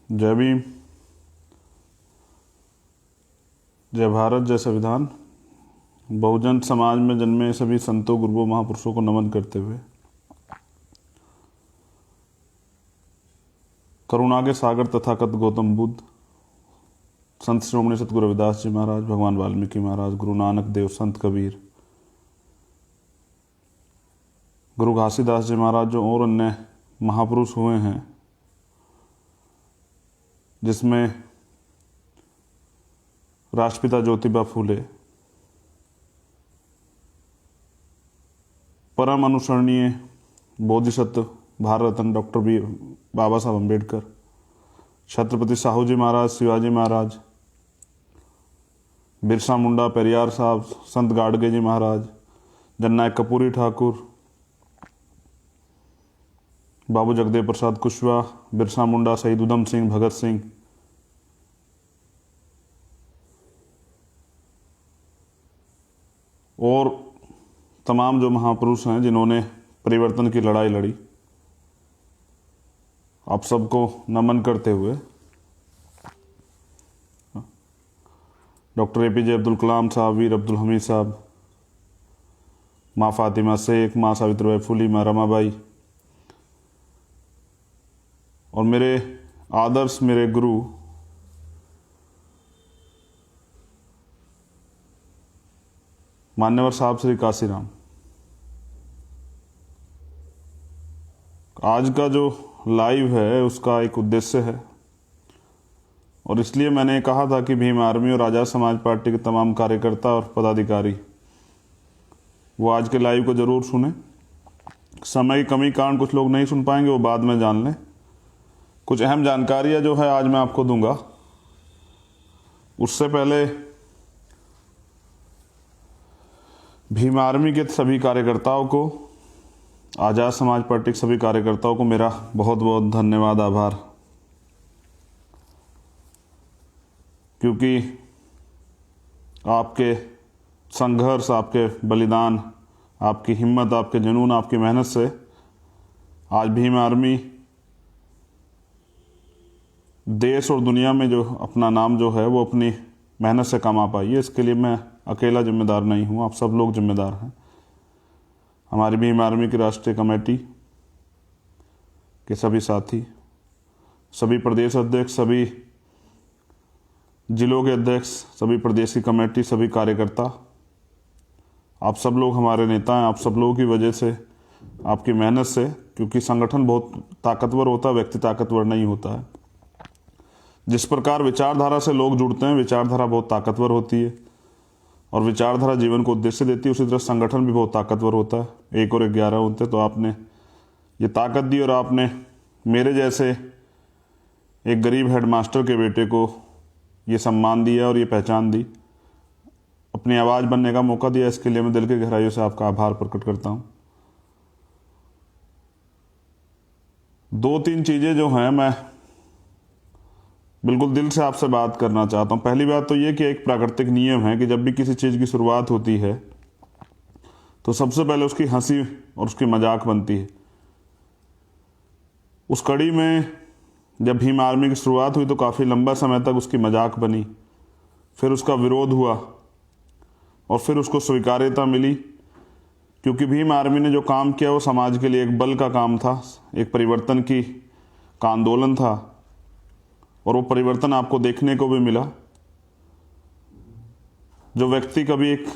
जय भीम, जय भारत, जय संविधान। बहुजन समाज में जन्मे सभी संतों, गुरुओं, महापुरुषों को नमन करते हुए करुणा के सागर तथागत गौतम बुद्ध, संत श्रोमणी सतगुरु रविदास जी महाराज, भगवान वाल्मीकि महाराज, गुरु नानक देव, संत कबीर, गुरु घासीदास जी महाराज जो और अन्य महापुरुष हुए हैं, जिसमें राष्ट्रपिता ज्योतिबा फूले, परम अनुसरणीय बोधिसत्व भारत रत्न डॉक्टर बाबा साहब अम्बेडकर, छत्रपति साहू जी महाराज, शिवाजी महाराज, बिरसा मुंडा, पेरियार साहब, संत गाडगे जी महाराज, जननायक कपूरी ठाकुर, बाबू जगदेव प्रसाद कुशवाहा, बिरसा मुंडा, शहीद उधम सिंह, भगत सिंह, और तमाम जो महापुरुष हैं जिन्होंने परिवर्तन की लड़ाई लड़ी, आप सबको नमन करते हुए डॉक्टर APJ अब्दुल कलाम साहब, वीर अब्दुल हमीद साहब, माँ फातिमा शेख, माँ सावित्रीबाई फुले, माँ रमाबाई, और मेरे आदर्श, मेरे गुरु मान्यवर साहब श्री काशीराम। आज का जो लाइव है उसका एक उद्देश्य है, और इसलिए मैंने कहा था कि भीम आर्मी और आज़ाद समाज पार्टी के तमाम कार्यकर्ता और पदाधिकारी वो आज के लाइव को ज़रूर सुने। समय की कमी कारण कुछ लोग नहीं सुन पाएंगे, वो बाद में जान लें। कुछ अहम जानकारियाँ जो है आज मैं आपको दूंगा। उससे पहले भीम आर्मी के सभी कार्यकर्ताओं को, आज़ाद समाज पार्टी के सभी कार्यकर्ताओं को मेरा बहुत बहुत धन्यवाद, आभार, क्योंकि आपके संघर्ष, आपके बलिदान, आपकी हिम्मत, आपके जुनून, आपकी मेहनत से आज भीम आर्मी देश और दुनिया में जो अपना नाम जो है वो अपनी मेहनत से कमा पाई है। इसके लिए मैं अकेला जिम्मेदार नहीं हूँ, आप सब लोग जिम्मेदार हैं। हमारी भीम आर्मी की राष्ट्रीय कमेटी के सभी साथी, सभी प्रदेश अध्यक्ष, सभी जिलों के अध्यक्ष, सभी प्रदेश की कमेटी, सभी कार्यकर्ता, आप सब लोग हमारे नेता हैं। आप सब लोगों की वजह से, आपकी मेहनत से, क्योंकि संगठन बहुत ताकतवर होता है, व्यक्ति ताकतवर नहीं होता है। जिस प्रकार विचारधारा से लोग जुड़ते हैं, विचारधारा बहुत ताकतवर होती है और विचारधारा जीवन को उद्देश्य देती है। उसी तरह संगठन भी बहुत ताकतवर होता है। 1 और 1 11 होते। तो आपने ये ताकत दी और आपने मेरे जैसे एक गरीब हेडमास्टर के बेटे को ये सम्मान दिया और ये पहचान दी, अपनी आवाज़ बनने का मौका दिया। इसके लिए मैं दिल की गहराइयों से आपका आभार प्रकट करता हूँ। 2-3 चीज़ें जो हैं मैं बिल्कुल दिल से आपसे बात करना चाहता हूँ। पहली बात तो ये कि एक प्राकृतिक नियम है कि जब भी किसी चीज़ की शुरुआत होती है तो सबसे पहले उसकी हंसी और उसकी मजाक बनती है। उस कड़ी में जब भीम आर्मी की शुरुआत हुई तो काफ़ी लंबा समय तक उसकी मजाक बनी, फिर उसका विरोध हुआ और फिर उसको स्वीकार्यता मिली, क्योंकि भीम आर्मी ने जो काम किया वो समाज के लिए एक बल का काम था, एक परिवर्तन का आंदोलन था, और वो परिवर्तन आपको देखने को भी मिला। जो व्यक्ति कभी एक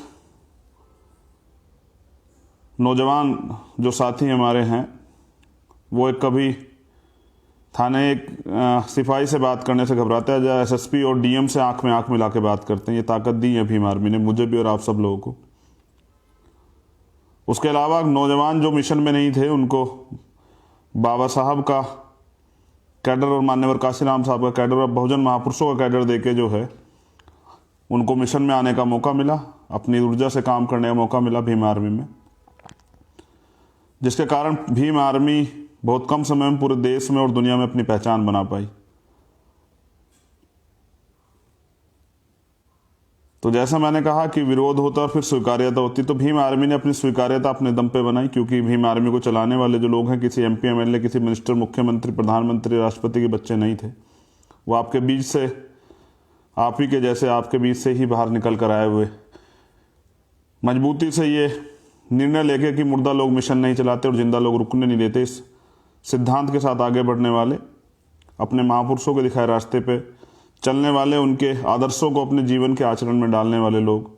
नौजवान जो साथी हमारे हैं, वो एक कभी थाने एक सिपाही से बात करने से घबराता है, या SSP और DM से आंख में आंख मिला के बात करते हैं। ये ताकत दी है भीम आर्मी ने मुझे भी और आप सब लोगों को। उसके अलावा नौजवान जो मिशन में नहीं थे, उनको बाबा साहब का कैडर और मान्यवर काशीराम साहब का कैडर और बहुजन महापुरुषों का कैडर देके जो है उनको मिशन में आने का मौका मिला, अपनी ऊर्जा से काम करने का मौका मिला भीम आर्मी में, जिसके कारण भीम आर्मी बहुत कम समय में पूरे देश में और दुनिया में अपनी पहचान बना पाई। तो जैसा मैंने कहा कि विरोध होता और फिर स्वीकार्यता होती, तो भीम आर्मी ने अपनी स्वीकार्यता अपने दम पे बनाई, क्योंकि भीम आर्मी को चलाने वाले जो लोग हैं किसी MP MLA, किसी मिनिस्टर, मुख्यमंत्री, प्रधानमंत्री, राष्ट्रपति के बच्चे नहीं थे। वो आपके बीच से, आप ही के जैसे आपके बीच से ही बाहर निकल कर आए हुए, मजबूती से ये निर्णय लेके कि मुर्दा लोग मिशन नहीं चलाते और जिंदा लोग रुकने नहीं देते, इस सिद्धांत के साथ आगे बढ़ने वाले, अपने महापुरुषों के दिखाए रास्ते पे चलने वाले, उनके आदर्शों को अपने जीवन के आचरण में डालने वाले लोग,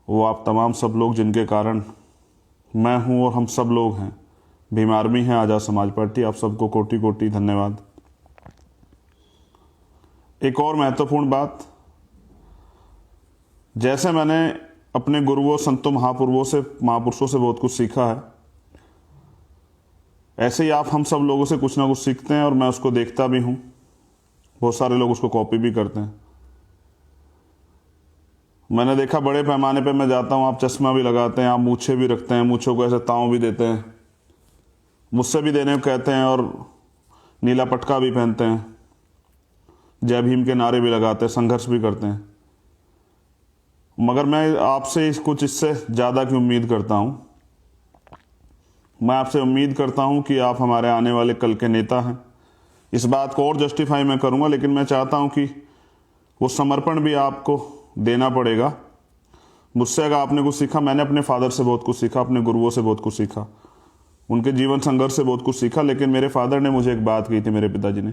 वो आप तमाम सब लोग जिनके कारण मैं हूँ और हम सब लोग हैं, भीम आर्मी है, आज़ाद समाज पार्टी। आप सबको कोटि कोटि धन्यवाद। एक और महत्वपूर्ण बात, जैसे मैंने अपने गुरुओं, संतों, महापुरुषों से बहुत कुछ सीखा है, ऐसे ही आप हम सब लोगों से कुछ ना कुछ सीखते हैं और मैं उसको देखता भी हूँ। बहुत सारे लोग उसको कॉपी भी करते हैं। मैंने देखा बड़े पैमाने पे मैं जाता हूँ, आप चश्मा भी लगाते हैं, आप मूछें भी रखते हैं, मूछों को ऐसे ताव भी देते हैं, मुझसे भी देने को कहते हैं, और नीला पटका भी पहनते हैं, जय भीम के नारे भी लगाते हैं, संघर्ष भी करते हैं। मगर मैं आपसे कुछ इससे ज़्यादा की उम्मीद करता हूँ। मैं आपसे उम्मीद करता हूँ कि आप हमारे आने वाले कल के नेता हैं। इस बात को और जस्टिफाई मैं करूँगा, लेकिन मैं चाहता हूँ कि वो समर्पण भी आपको देना पड़ेगा। मुझसे अगर आपने कुछ सीखा, मैंने अपने फादर से बहुत कुछ सीखा, अपने गुरुओं से बहुत कुछ सीखा, उनके जीवन संघर्ष से बहुत कुछ सीखा। लेकिन मेरे फादर ने मुझे एक बात कही थी, मेरे पिताजी ने,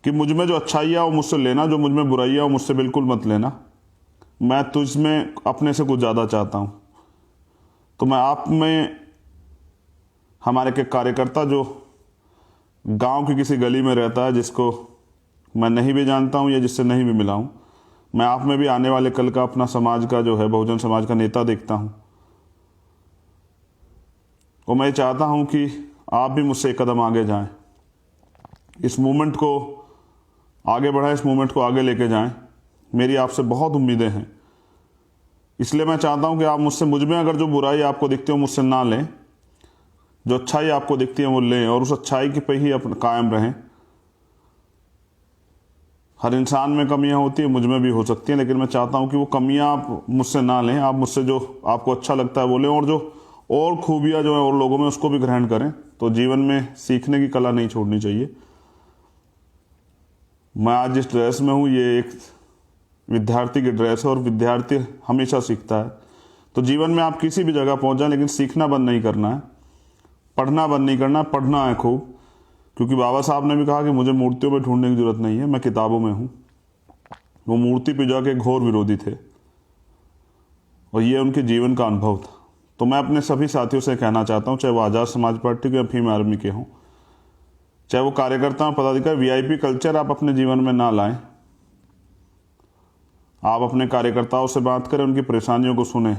कि मुझ में जो अच्छाइयाँ हो मुझसे लेना, जो मुझ में बुराइयाँ हो मुझसे बिल्कुल मत लेना। मैं तुझ में अपने से कुछ ज़्यादा चाहता हूँ। तो मैं आप में, हमारे के कार्यकर्ता जो गांव की किसी गली में रहता है, जिसको मैं नहीं भी जानता हूँ या जिससे नहीं भी मिला हूँ, मैं आप में भी आने वाले कल का अपना समाज का जो है, बहुजन समाज का नेता देखता हूँ। और मैं चाहता हूँ कि आप भी मुझसे एक कदम आगे जाएं, इस मूवमेंट को आगे बढ़ाएं, इस मूवमेंट को आगे लेके जाएं। मेरी आपसे बहुत उम्मीदें हैं, इसलिए मैं चाहता हूँ कि आप मुझसे, मुझ में अगर जो बुराई आपको दिखती हो मुझसे ना लें, जो अच्छाई आपको दिखती है वो लें, और उस अच्छाई की पे ही कायम रहें। हर इंसान में कमियां होती है, मुझ में भी हो सकती हैं, लेकिन मैं चाहता हूं कि वो कमियां आप मुझसे ना लें, आप मुझसे जो आपको अच्छा लगता है वो लें, और जो और खूबियां जो है और लोगों में, उसको भी ग्रहण करें। तो जीवन में सीखने की कला नहीं छोड़नी चाहिए। मैं आज जिस ड्रेस में हूँ, ये एक विद्यार्थी की ड्रेस है, और विद्यार्थी हमेशा सीखता है। तो जीवन में आप किसी भी जगह पहुँच जाए, लेकिन सीखना बंद नहीं करना है, पढ़ना बंद नहीं करना, पढ़ना है खूब। क्योंकि बाबा साहब ने भी कहा कि मुझे मूर्तियों में ढूंढने की जरूरत नहीं है, मैं किताबों में हूँ। वो मूर्ति पूजा के घोर विरोधी थे, और ये उनके जीवन का अनुभव था। तो मैं अपने सभी साथियों से कहना चाहता हूँ, चाहे वो आज़ाद समाज पार्टी के या भीम आर्मी के हों, चाहे वो कार्यकर्ता पदाधिकारी, वीआईपी कल्चर आप अपने जीवन में ना लाएं। आप अपने कार्यकर्ताओं से बात करें, उनकी परेशानियों को सुने,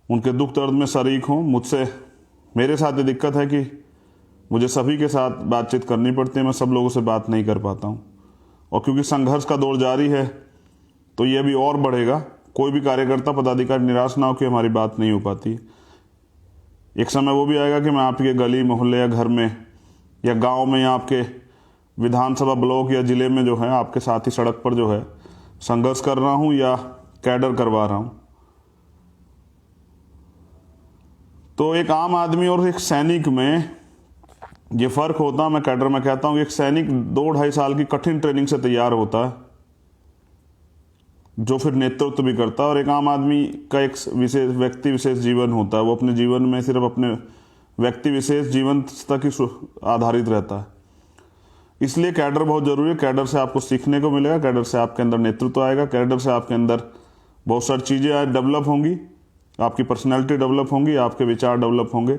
उनके दुख दर्द में शरीक हों। मुझसे, मेरे साथ ये दिक्कत है कि मुझे सभी के साथ बातचीत करनी पड़ती है, मैं सब लोगों से बात नहीं कर पाता हूँ। और क्योंकि संघर्ष का दौर जारी है, तो ये अभी और बढ़ेगा। कोई भी कार्यकर्ता पदाधिकारी निराश ना हो कि हमारी बात नहीं हो पाती। एक समय वो भी आएगा कि मैं आपके गली मोहल्ले या घर में या गांव में या आपके विधानसभा ब्लॉक या जिले में जो है, आपके साथ ही सड़क पर जो है संघर्ष कर रहा हूँ या कैडर करवा रहा हूँ। तो एक आम आदमी और एक सैनिक में ये फ़र्क होता है। मैं कैडर में कहता हूँ कि एक सैनिक 2-2.5 साल की कठिन ट्रेनिंग से तैयार होता है, जो फिर नेतृत्व भी करता है। और एक आम आदमी का एक व्यक्ति विशेष जीवन होता है, वो अपने जीवन में सिर्फ अपने व्यक्ति विशेष जीवन तक ही आधारित रहता है। इसलिए कैडर बहुत ज़रूरी है। कैडर से आपको सीखने को मिलेगा, कैडर से आपके अंदर नेतृत्व आएगा, कैडर से आपके अंदर बहुत सारी चीज़ें डेवलप होंगी, आपकी पर्सनैलिटी डेवलप होंगी, आपके विचार डेवलप होंगे।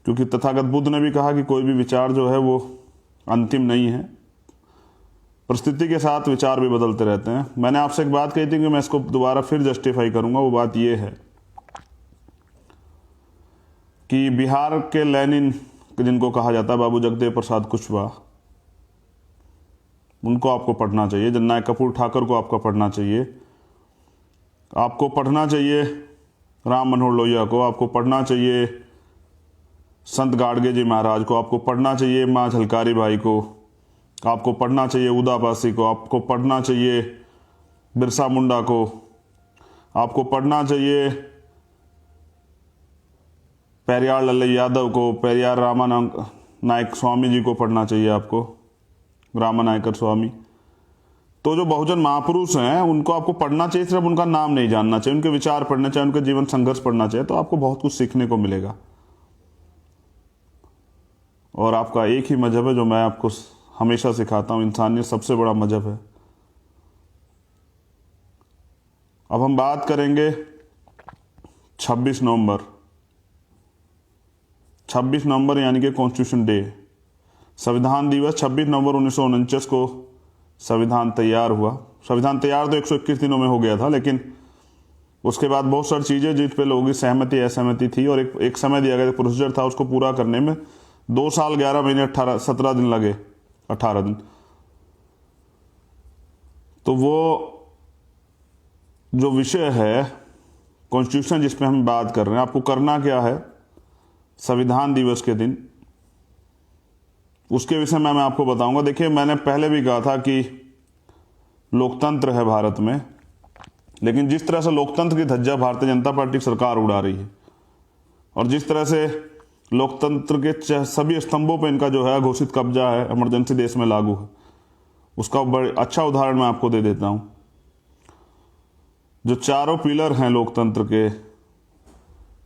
क्योंकि तथागत बुद्ध ने भी कहा कि कोई भी विचार जो है वो अंतिम नहीं है, परिस्थिति के साथ विचार भी बदलते रहते हैं। मैंने आपसे एक बात कही थी कि मैं इसको दोबारा फिर जस्टिफाई करूंगा। वो बात ये है कि बिहार के लेनिन, जिनको कहा जाता है बाबू जगदेव प्रसाद कुशवाहा, उनको आपको पढ़ना चाहिए। जननायक कपूर ठाकुर को आपको पढ़ना चाहिए। आपको पढ़ना चाहिए राम मनोहर लोहिया को, आपको पढ़ना चाहिए संत गाडगे जी महाराज को, आपको पढ़ना चाहिए माँ झलकारी बाई को, आपको पढ़ना चाहिए उदापासी को, आपको पढ़ना चाहिए बिरसा मुंडा को, आपको पढ़ना चाहिए पेरियार लल्लई यादव को, पेरियार नायक स्वामी जी को पढ़ना चाहिए आपको, रामानायकर स्वामी। तो जो बहुजन महापुरुष हैं उनको आपको पढ़ना चाहिए, सिर्फ उनका नाम नहीं जानना चाहिए, उनके विचार पढ़ने चाहिए, उनके जीवन संघर्ष पढ़ना चाहिए, तो आपको बहुत कुछ सीखने को मिलेगा। और आपका एक ही मजहब है जो मैं आपको हमेशा सिखाता हूं, इंसानियत सबसे बड़ा मजहब है। अब हम बात करेंगे 26 नवंबर। 26 नवंबर यानी कि कॉन्स्टिट्यूशन डे, संविधान दिवस। 26 नवंबर 1949 को संविधान तैयार हुआ। संविधान तैयार तो 121 दिनों में हो गया था, लेकिन उसके बाद बहुत सारी चीज़ें जिस पे लोगों की सहमति असहमति थी, और एक समय दिया गया, प्रोसीजर था, उसको पूरा करने में 2 साल 11 महीने 17 दिन लगे, 18 दिन। तो वो जो विषय है कॉन्स्टिट्यूशन जिस पे हम बात कर रहे हैं, आपको करना क्या है संविधान दिवस के दिन, उसके विषय में मैं आपको बताऊंगा। देखिए, मैंने पहले भी कहा था कि लोकतंत्र है भारत में, लेकिन जिस तरह से लोकतंत्र की धज्जा भारतीय जनता पार्टी की सरकार उड़ा रही है, और जिस तरह से लोकतंत्र के सभी स्तंभों पर इनका जो है घोषित कब्जा है, इमरजेंसी देश में लागू है, उसका बड़ा अच्छा उदाहरण मैं आपको दे देता हूं। जो चारों पिलर हैं लोकतंत्र के,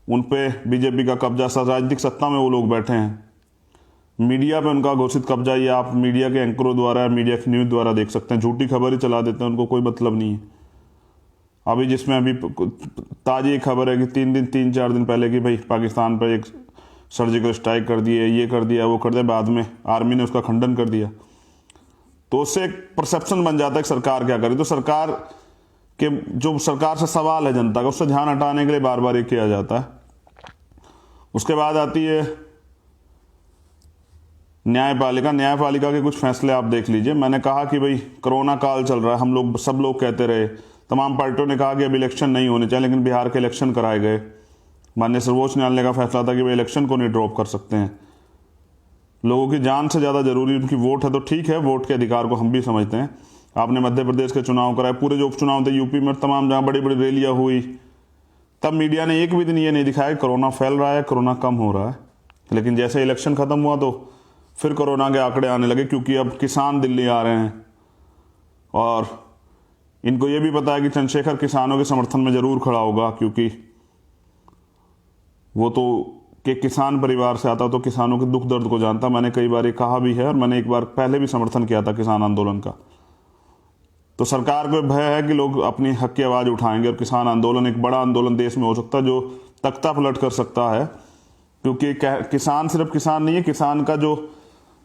उन पे बीजेपी का कब्जा, राजनीतिक सत्ता में वो लोग बैठे हैं। मीडिया पे उनका घोषित कब्जा, ये आप मीडिया के एंकरों द्वारा, मीडिया की न्यूज़ द्वारा देख सकते हैं। झूठी खबर ही चला देते हैं, उनको कोई मतलब नहीं है। अभी जिसमें अभी ताज़ी खबर है कि 3-4 दिन पहले कि भाई पाकिस्तान पर एक सर्जिकल स्ट्राइक कर दिए, ये कर दिया, वो कर दिया, बाद में आर्मी ने उसका खंडन कर दिया। तो उससे एक परसेप्शन बन जाता है कि सरकार क्या करे। तो सरकार के जो सरकार से सवाल है जनता का, उससे ध्यान हटाने के लिए बार बार ये किया जाता है। उसके बाद आती है न्यायपालिका। न्यायपालिका के कुछ फैसले आप देख लीजिए। मैंने कहा कि भाई कोरोना काल चल रहा है, हम लोग सब लोग कहते रहे, तमाम पार्टियों ने कहा कि अब इलेक्शन नहीं होने चाहिए, लेकिन बिहार के इलेक्शन कराए गए। माननीय सर्वोच्च न्यायालय का फैसला था कि भाई इलेक्शन को नहीं ड्रॉप कर सकते हैं, लोगों की जान से ज़्यादा जरूरी उनकी वोट है। तो ठीक है, वोट के अधिकार को हम भी समझते हैं। आपने मध्य प्रदेश के चुनाव कराए, पूरे जो उपचुनाव थे यूपी में, तमाम जहाँ बड़ी बड़ी रैलियाँ हुई, तब मीडिया ने एक भी दिन ये नहीं दिखाया कि कोरोना फैल रहा है, कोरोना कम हो रहा है। लेकिन जैसे इलेक्शन खत्म हुआ तो फिर कोरोना के आंकड़े आने लगे, क्योंकि अब किसान दिल्ली आ रहे हैं, और इनको ये भी पता है कि चंद्रशेखर किसानों के समर्थन में जरूर खड़ा होगा, क्योंकि वो तो कि किसान परिवार से आता, तो किसानों के दुख दर्द को जानता। मैंने कई बार ये कहा भी है, और मैंने एक बार पहले भी समर्थन किया था किसान आंदोलन का। तो सरकार को भय है कि लोग अपनी हक की आवाज़ उठाएंगे, और किसान आंदोलन एक बड़ा आंदोलन देश में हो सकता है जो तख्ता पलट कर सकता है। क्योंकि किसान सिर्फ किसान नहीं है, किसान का जो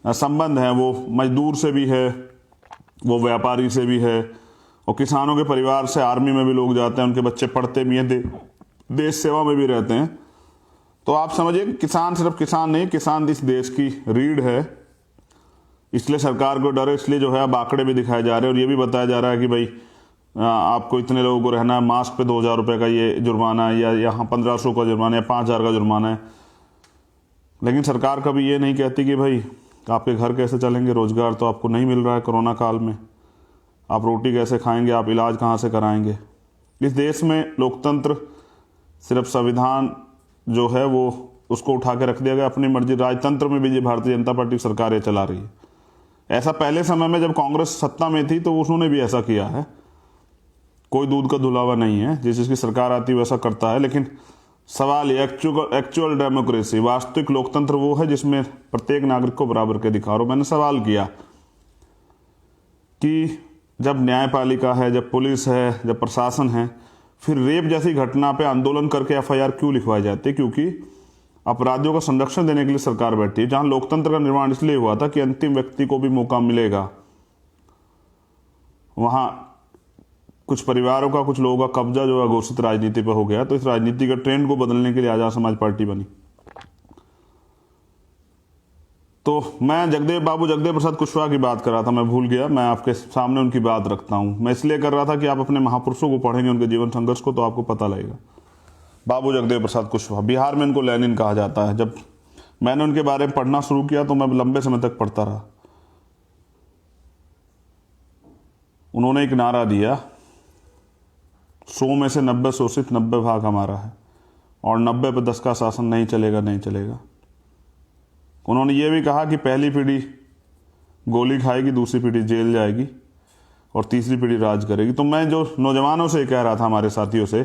संबंध है वो मजदूर से भी है, वो व्यापारी से भी है, और किसानों के परिवार से आर्मी में भी लोग जाते हैं, उनके बच्चे पढ़ते भी हैं, देश सेवा में भी रहते हैं। तो आप समझिए किसान सिर्फ किसान नहीं, किसान इस देश की रीढ़ है। इसलिए सरकार को डर है, इसलिए जो है अब आंकड़े भी दिखाए जा रहे हैं, और ये भी बताया जा रहा है कि भाई आपको इतने लोगों को रहना है, मास्क पे 2000 रुपये का ये जुर्माना है, या यहाँ 1500 का जुर्माना है, 5000 का जुर्माना है। लेकिन सरकार कभी ये नहीं कहती कि भाई आपके घर कैसे चलेंगे, रोजगार तो आपको नहीं मिल रहा है कोरोना काल में, आप रोटी कैसे खाएंगे, आप इलाज कहाँ से कराएंगे। इस देश में लोकतंत्र सिर्फ संविधान जो है वो उसको उठा के रख दिया गया, अपनी मर्जी। राजतंत्र में भी ये भारतीय जनता पार्टी सरकार ये चला रही है। ऐसा पहले समय में जब कांग्रेस सत्ता में थी तो उन्होंने भी ऐसा किया है, कोई दूध का धुलावा नहीं है, जिस जिसकी सरकार आती है वैसा करता है। लेकिन सवाल ये एक्चुअल डेमोक्रेसी, वास्तविक लोकतंत्र वो है जिसमें प्रत्येक नागरिक को बराबर के अधिकार हो। मैंने सवाल किया कि जब न्यायपालिका है, जब पुलिस है, जब प्रशासन है, फिर रेप जैसी घटना पे आंदोलन करके एफआईआर क्यों लिखवाई जाती है? क्योंकि अपराधियों को संरक्षण देने के लिए सरकार बैठी है। जहां लोकतंत्र का निर्माण इसलिए हुआ था कि अंतिम व्यक्ति को भी मौका मिलेगा, वहां कुछ परिवारों का, कुछ लोगों का कब्जा जो है घोषित राजनीति पर हो गया। तो इस राजनीति के ट्रेंड को बदलने के लिए आजाद समाज पार्टी बनी। तो मैं बाबू जगदेव प्रसाद कुशवाहा की बात कर रहा था, मैं भूल गया, मैं आपके सामने उनकी बात रखता हूं। मैं इसलिए कर रहा था कि आप अपने महापुरुषों को पढ़ेंगे, उनके जीवन संघर्ष को, तो आपको पता लगेगा। बाबू जगदेव प्रसाद कुशवाहा, बिहार में इनको लेनिन कहा जाता है। जब मैंने उनके बारे में पढ़ना शुरू किया तो मैं लंबे समय तक पढ़ता रहा। उन्होंने एक नारा दिया, 100 में से 90 शोषित, 90 भाग हमारा है, और 90 पे 10 का शासन नहीं चलेगा, नहीं चलेगा। उन्होंने ये भी कहा कि पहली पीढ़ी गोली खाएगी, दूसरी पीढ़ी जेल जाएगी और तीसरी पीढ़ी राज करेगी। तो मैं जो नौजवानों से कह रहा था, हमारे साथियों से,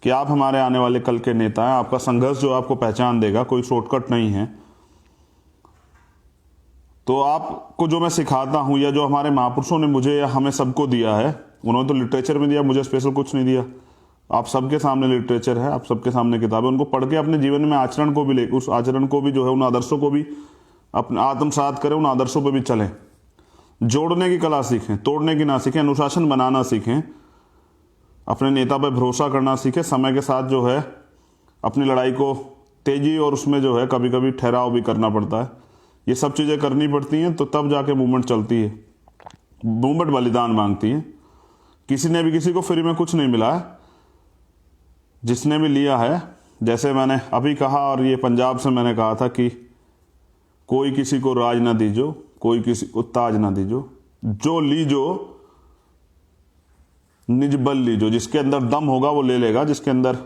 कि आप हमारे आने वाले कल के नेता हैं। आपका संघर्ष जो आपको पहचान देगा, कोई शॉर्टकट नहीं है। तो आपको जो मैं सिखाता हूं, या जो हमारे महापुरुषों ने मुझे या हमें सबको दिया है, उन्होंने तो लिटरेचर में दिया, मुझे स्पेशल कुछ नहीं दिया। आप सबके सामने लिटरेचर है, आप सबके सामने किताब है। उनको पढ़ के अपने जीवन में आचरण को भी ले, उस आचरण को भी जो है, उन आदर्शों को भी अपने आत्मसात करें, उन आदर्शों पर भी चलें। जोड़ने की कला सीखें, तोड़ने की ना सीखें। अनुशासन बनाना सीखें, अपने नेता पर भरोसा करना सीखें। समय के साथ जो है अपनी लड़ाई को तेजी, और उसमें जो है कभी कभी ठहराव भी करना पड़ता है। ये सब चीज़ें करनी पड़ती हैं, तो तब जाके मूवमेंट चलती है। मूवमेंट बलिदान मांगती है। किसी ने भी किसी को फ्री में कुछ नहीं मिला है। जिसने भी लिया है, जैसे मैंने अभी कहा, और ये पंजाब से मैंने कहा था कि कोई किसी को राज ना दीजो, कोई किसी को ताज ना दीजो, जो लीजो निज बल लीजो। जिसके अंदर दम होगा वो ले लेगा, जिसके अंदर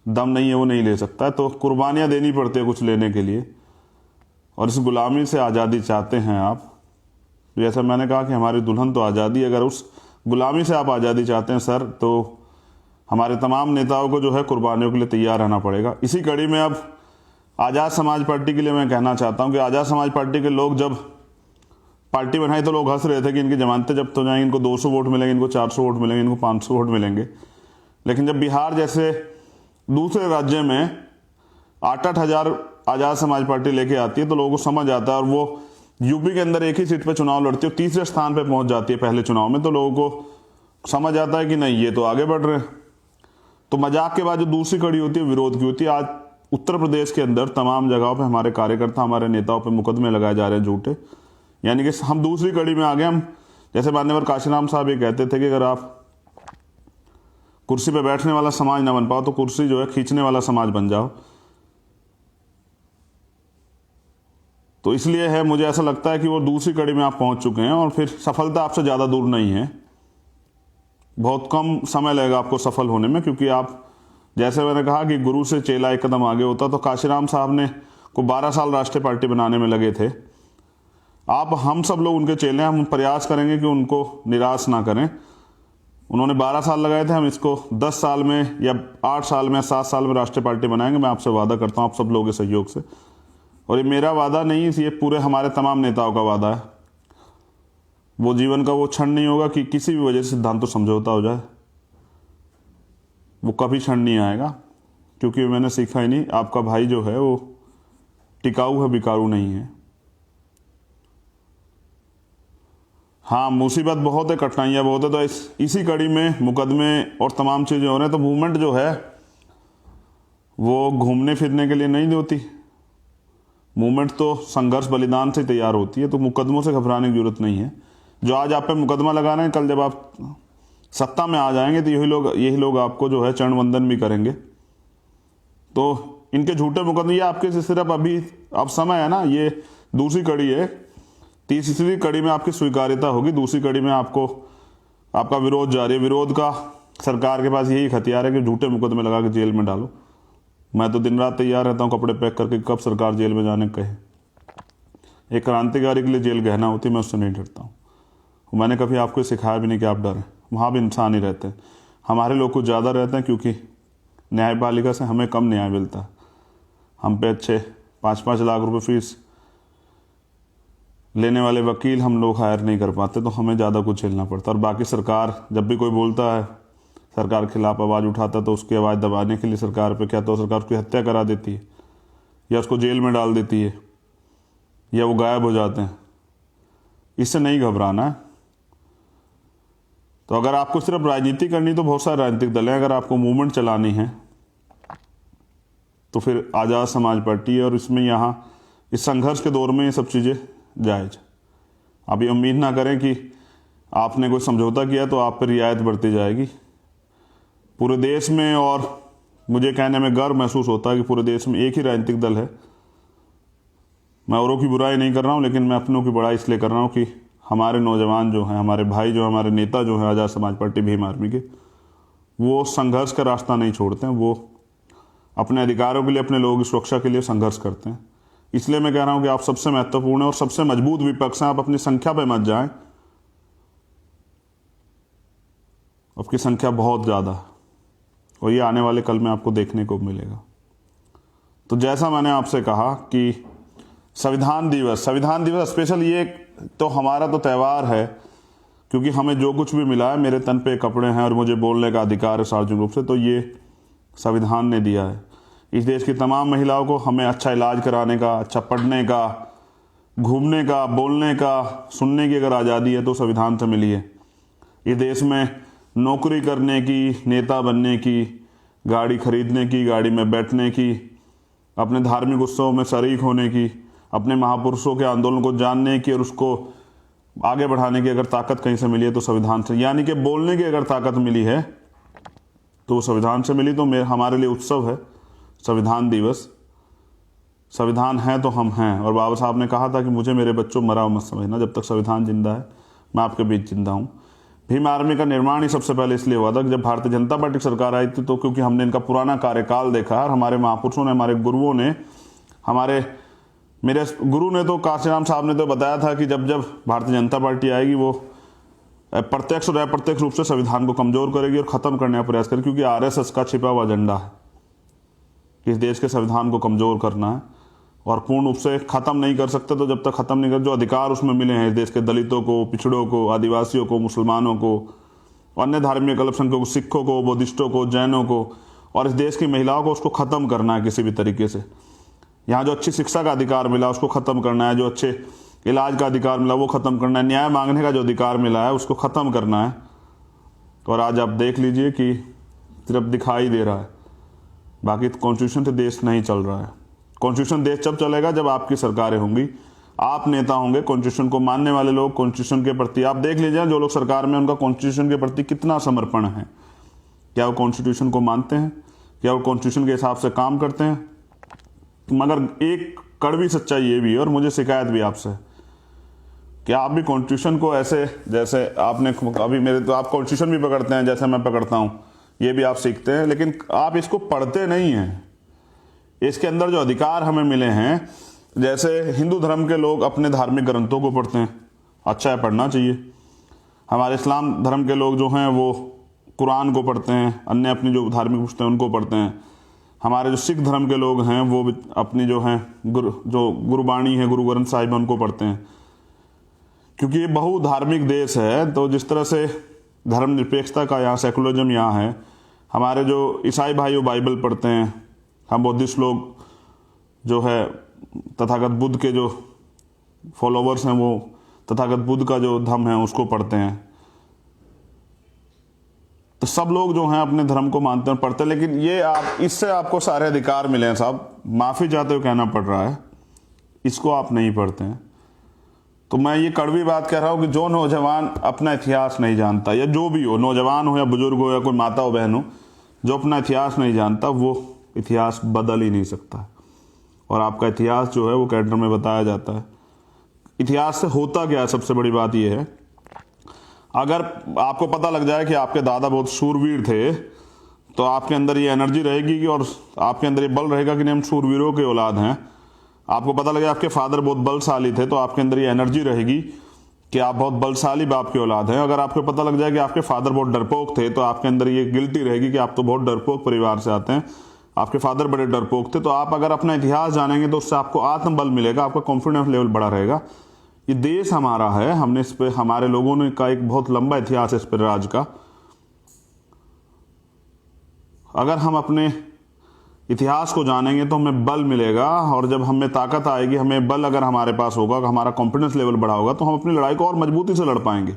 दम नहीं है वो नहीं ले सकता। तो कुर्बानियां देनी पड़ती है कुछ लेने के लिए। और इस गुलामी से आज़ादी चाहते हैं आप, जैसा मैंने कहा कि हमारी दुल्हन तो आज़ादी। अगर उस गुलामी से आप आज़ादी चाहते हैं सर, तो हमारे तमाम नेताओं को जो है कुर्बानियों के लिए तैयार रहना पड़ेगा। इसी कड़ी में अब आज़ाद समाज पार्टी के लिए मैं कहना चाहता हूं कि आज़ाद समाज पार्टी के लोग जब पार्टी बनाई तो लोग हंस रहे थे कि इनकी जमानतें जब्त हो जाएंगी, इनको 200 वोट मिलेंगे, इनको 400 वोट मिलेंगे, इनको 500 वोट मिलेंगे। लेकिन जब बिहार जैसे दूसरे राज्य में 8-8 हज़ार आज़ाद समाज पार्टी लेके आती है, तो लोगों को समझ आता है। और वो यूपी के अंदर एक ही सीट पे चुनाव लड़ती है, तीसरे स्थान पे पहुंच जाती है पहले चुनाव में, तो लोगों को समझ आता है कि नहीं, ये तो आगे बढ़ रहे हैं। तो मजाक के बाद जो दूसरी कड़ी होती है, विरोध की होती है। आज उत्तर प्रदेश के अंदर तमाम जगहों पे हमारे कार्यकर्ता, हमारे नेताओं पे मुकदमे लगाए जा रहे हैं झूठे। यानी कि हम दूसरी कड़ी में आ गए। हम, जैसे मान्यवर काशीराम साहब ये कहते थे कि अगर आप कुर्सी पे बैठने वाला समाज ना बन पाओ, तो कुर्सी जो है खींचने वाला समाज बन जाओ। तो इसलिए है, मुझे ऐसा लगता है कि वो दूसरी कड़ी में आप पहुंच चुके हैं, और फिर सफलता आपसे ज़्यादा दूर नहीं है। बहुत कम समय लगेगा आपको सफल होने में, क्योंकि आप, जैसे मैंने कहा कि गुरु से चेला एक कदम आगे होता। तो काशीराम साहब ने को 12 साल राष्ट्रीय पार्टी बनाने में लगे थे। आप, हम सब लोग उनके चेले हैं। हम प्रयास करेंगे कि उनको निराश ना करें। उन्होंने 12 साल लगाए थे, हम इसको 10 साल में या 8 साल में, 7 साल में राष्ट्रीय पार्टी बनाएंगे। मैं आपसे वादा करता हूँ, आप सब लोगों के सहयोग से। और ये मेरा वादा नहीं, ये पूरे हमारे तमाम नेताओं का वादा है। वो जीवन का वो क्षण नहीं होगा कि किसी भी वजह से सिद्धांतों समझौता हो जाए। वो कभी क्षण नहीं आएगा, क्योंकि मैंने सीखा ही नहीं। आपका भाई जो है वो टिकाऊ है, बिकाऊ नहीं है। हाँ, मुसीबत बहुत है, कठिनाइयाँ बहुत है। तो इसी कड़ी में मुकदमे और तमाम चीज़ें हो रहे हैं। तो मूवमेंट जो है वो घूमने फिरने के लिए नहीं होती। मूवमेंट तो संघर्ष बलिदान से तैयार होती है। तो मुकदमों से घबराने की जरूरत नहीं है। जो आज आप पे मुकदमा लगा रहे हैं, कल जब आप सत्ता में आ जाएंगे तो यही लोग आपको जो है चरण वंदन भी करेंगे। तो इनके झूठे मुकदमे, ये आपके सिर्फ अभी अब समय है ना, ये दूसरी कड़ी है। तीसरी कड़ी में आपकी स्वीकार्यता होगी, दूसरी कड़ी में आपको आपका विरोध जारी है। विरोध का सरकार के पास यही हथियार है कि झूठे मुकदमे लगा के जेल में डालो। मैं तो दिन रात तैयार रहता हूँ कपड़े पैक करके, कब सरकार जेल में जाने कहे। एक क्रांतिकारी के लिए जेल गहना होती है, मैं उससे नहीं डरता हूँ। मैंने कभी आपको सिखाया भी नहीं कि आप डरें। वहाँ भी इंसान ही रहते हैं। हमारे लोग कुछ ज़्यादा रहते हैं, क्योंकि न्यायपालिका से हमें कम न्याय मिलता है। हम पे अच्छे 5-5 लाख रुपए फीस लेने वाले वकील हम लोग हायर नहीं कर पाते, तो हमें ज़्यादा कुछ झेलना पड़ता है। और बाकी सरकार, जब भी कोई बोलता है, सरकार के खिलाफ आवाज़ उठाता है, तो उसकी आवाज़ दबाने के लिए सरकार पे क्या, तो सरकार उसकी हत्या करा देती है, या उसको जेल में डाल देती है, या वो गायब हो जाते हैं। इससे नहीं घबराना है। तो अगर आपको सिर्फ राजनीति करनी, तो बहुत सारे राजनीतिक दल हैं। अगर आपको मूवमेंट चलानी है तो फिर आज़ाद समाज पार्टी है। और इसमें यहाँ इस संघर्ष के दौर में ये सब चीज़ें जायज़। आप ये उम्मीद ना करें कि आपने कोई समझौता किया तो आप पर रियायत बढ़ती जाएगी। पूरे देश में, और मुझे कहने में गर्व महसूस होता है कि पूरे देश में एक ही राजनीतिक दल है। मैं औरों की बुराई नहीं कर रहा हूँ, लेकिन मैं अपनों की बड़ाई इसलिए कर रहा हूँ कि हमारे नौजवान जो हैं, हमारे भाई जो, हमारे नेता जो हैं आज़ाद समाज पार्टी भीम आर्मी के, वो संघर्ष का रास्ता नहीं छोड़ते हैं। वो अपने अधिकारों के लिए, अपने लोगों की सुरक्षा के लिए संघर्ष करते हैं। इसलिए मैं कह रहा हूं कि आप सबसे महत्वपूर्ण है और सबसे मजबूत विपक्ष हैं। आप अपनी संख्या पे मत जाएं, आपकी संख्या बहुत ज़्यादा है और ये आने वाले कल में आपको देखने को मिलेगा। तो जैसा मैंने आपसे कहा कि संविधान दिवस स्पेशल, ये तो हमारा तो त्यौहार है, क्योंकि हमें जो कुछ भी मिला है, मेरे तन पे कपड़े हैं और मुझे बोलने का अधिकार है सार्वजनिक रूप से, तो ये संविधान ने दिया है। इस देश की तमाम महिलाओं को हमें अच्छा इलाज कराने का, अच्छा पढ़ने का, घूमने का, बोलने का, सुनने की अगर आज़ादी है तो संविधान से मिली है। इस देश में नौकरी करने की, नेता बनने की, गाड़ी खरीदने की, गाड़ी में बैठने की, अपने धार्मिक उत्सवों में शरीक होने की, अपने महापुरुषों के आंदोलन को जानने की और उसको आगे बढ़ाने की अगर ताकत कहीं से मिली है तो संविधान से। यानी कि बोलने की अगर ताकत मिली है तो वो संविधान से मिली। तो हमारे लिए उत्सव है संविधान दिवस। संविधान है तो हम हैं। और बाबा साहब ने कहा था कि मुझे मेरे बच्चों मरा हुआ मत समझना, जब तक संविधान जिंदा है मैं आपके बीच जिंदा हूँ। भीम आर्मी का निर्माण ही सबसे पहले इसलिए हुआ था कि जब भारतीय जनता पार्टी की सरकार आई थी, तो क्योंकि हमने इनका पुराना कार्यकाल देखा और हमारे महापुरुषों ने, हमारे गुरुओं ने, मेरे गुरु ने तो, काशीराम साहब ने तो बताया था कि जब जब भारतीय जनता पार्टी आएगी वो प्रत्यक्ष और अप्रत्यक्ष रूप से संविधान को कमजोर करेगी और खत्म करने का प्रयास करेगी, क्योंकि आरएसएस का छिपा हुआ एजेंडा है कि इस देश के संविधान को कमजोर करना है और पूर्ण रूप से खत्म नहीं कर सकते। तो जब तक खत्म नहीं कर, जो अधिकार उसमें मिले हैं इस देश के दलितों को, पिछड़ों को, आदिवासियों को, मुसलमानों को, अन्य धार्मिक अल्पसंख्यकों को, सिखों को, बुद्धिस्टों को, जैनों को और इस देश की महिलाओं को, उसको खत्म करना है किसी भी तरीके से। यहाँ जो अच्छी शिक्षा का अधिकार मिला उसको खत्म करना है, जो अच्छे इलाज का अधिकार मिला वो खत्म करना है, न्याय मांगने का जो अधिकार मिला है उसको खत्म करना है। और आज आप देख लीजिए कि सिर्फ दिखाई दे रहा है, बाकी कॉन्स्टिट्यूशन से देश नहीं चल रहा है। कॉन्स्टिट्यूशन देश जब चलेगा जब आपकी सरकारें होंगी, आप नेता होंगे, कॉन्स्टिट्यूशन को मानने वाले लोग, कॉन्स्टिट्यूशन के प्रति आप देख लीजिए जो लोग सरकार में, उनका कॉन्स्टिट्यूशन के प्रति कितना समर्पण है। क्या वो कॉन्स्टिट्यूशन को मानते हैं? क्या वो कॉन्स्टिट्यूशन के हिसाब से काम करते हैं? मगर एक कड़वी सच्चाई ये भी है, और मुझे शिकायत भी आपसे, कि आप भी कॉन्स्टिट्यूशन को ऐसे, जैसे आपने अभी मेरे, तो आप कॉन्स्टिट्यूशन भी पकड़ते हैं जैसे मैं पकड़ता हूँ, ये भी आप सीखते हैं, लेकिन आप इसको पढ़ते नहीं हैं। इसके अंदर जो अधिकार हमें मिले हैं, जैसे हिंदू धर्म के लोग अपने धार्मिक ग्रंथों को पढ़ते हैं, अच्छा है, पढ़ना चाहिए। हमारे इस्लाम धर्म के लोग जो हैं वो कुरान को पढ़ते हैं, अन्य अपनी जो धार्मिक पुस्तकें उनको पढ़ते हैं। हमारे जो सिख धर्म के लोग हैं वो अपनी जो हैं जो गुरुबाणी है, गुरु ग्रंथ साहिब है, उनको पढ़ते हैं। क्योंकि ये बहुधार्मिक देश है, तो जिस तरह से धर्मनिरपेक्षता का यहाँ सेकुलरिज्म यहाँ है, हमारे जो ईसाई भाई वो बाइबल पढ़ते हैं, हम बुद्धिस्ट लोग जो है तथागत बुद्ध के जो फॉलोवर्स हैं वो तथागत बुद्ध का जो धर्म है उसको पढ़ते हैं। तो सब लोग जो हैं अपने धर्म को मानते हैं, पढ़ते हैं, लेकिन ये आप, इससे आपको सारे अधिकार मिले हैं साहब, माफ़ी चाहते हुए कहना पड़ रहा है, इसको आप नहीं पढ़ते हैं। तो मैं ये कड़वी बात कह रहा हूँ कि जो नौजवान अपना इतिहास नहीं जानता, या जो भी हो, नौजवान हो या बुजुर्ग हो या कोई माता हो बहन हो, जो अपना इतिहास नहीं जानता वो इतिहास बदल ही नहीं सकता। और आपका इतिहास जो है वो कैलेंडर में बताया जाता है। इतिहास से होता क्या है, सबसे बड़ी बात यह है, अगर आपको पता लग जाए कि आपके दादा बहुत शूरवीर थे, तो आपके अंदर ये एनर्जी रहेगी कि, और आपके अंदर ये बल रहेगा कि नहीं हम शूरवीरों के औलाद हैं। आपको पता लगे आपके फादर बहुत बलशाली थे, तो आपके अंदर ये एनर्जी रहेगी कि आप बहुत बलशाली बाप के औलाद हैं। अगर आपको पता लग जाए कि आपके फादर बहुत डरपोक थे, तो आपके अंदर ये गिल्टी रहेगी कि आप तो बहुत डरपोक परिवार से आते हैं, आपके फादर बड़े डरपोक थे। तो आप अगर अपना इतिहास जानेंगे तो उससे आपको आत्मबल मिलेगा, आपका कॉन्फिडेंस लेवल बढ़ा रहेगा। ये देश हमारा है, हमने इस पे, हमारे लोगों ने का एक बहुत लंबा इतिहास है इस पर राज का। अगर हम अपने इतिहास को जानेंगे तो हमें बल मिलेगा, और जब हमें ताकत आएगी, हमें बल अगर हमारे पास होगा, हमारा कॉन्फिडेंस लेवल बढ़ा होगा, तो हम अपनी लड़ाई को और मजबूती से लड़ पाएंगे।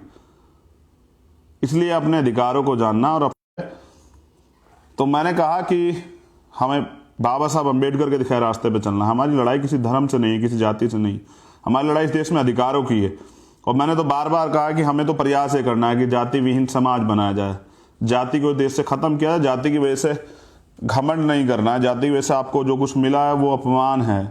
इसलिए अपने अधिकारों को जानना। और तो मैंने कहा कि हमें बाबा साहब अम्बेडकर के दिखाए रास्ते पे चलना। हमारी लड़ाई किसी धर्म से नहीं, किसी जाति से नहीं, हमारी लड़ाई इस देश में अधिकारों की है। और मैंने तो बार बार कहा कि हमें तो प्रयास ये करना है कि जाति विहीन समाज बनाया जाए, जाति को देश से खत्म किया जाए। जाति की वजह से घमंड नहीं करना है, जाति की वजह से आपको जो कुछ मिला है वो अपमान है,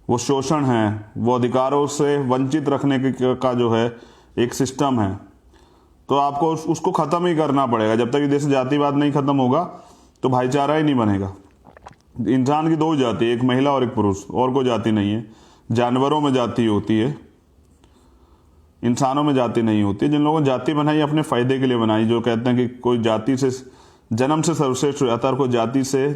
वो शोषण है, वो अधिकारों से वंचित रखने का जो है एक सिस्टम है, तो आपको उसको खत्म ही करना पड़ेगा। जब तक ये देश से जातिवाद नहीं खत्म होगा तो भाईचारा ही नहीं बनेगा। इंसान की दो ही जाति है, एक महिला और एक पुरुष, और कोई जाति नहीं है। जानवरों में जाति होती है, इंसानों में जाति नहीं होती। जिन लोगों ने जाति बनाई अपने फायदे के लिए बनाई, जो कहते हैं कि कोई जाति से जन्म से सर्वश्रेष्ठ हो जाता है और कोई जाति से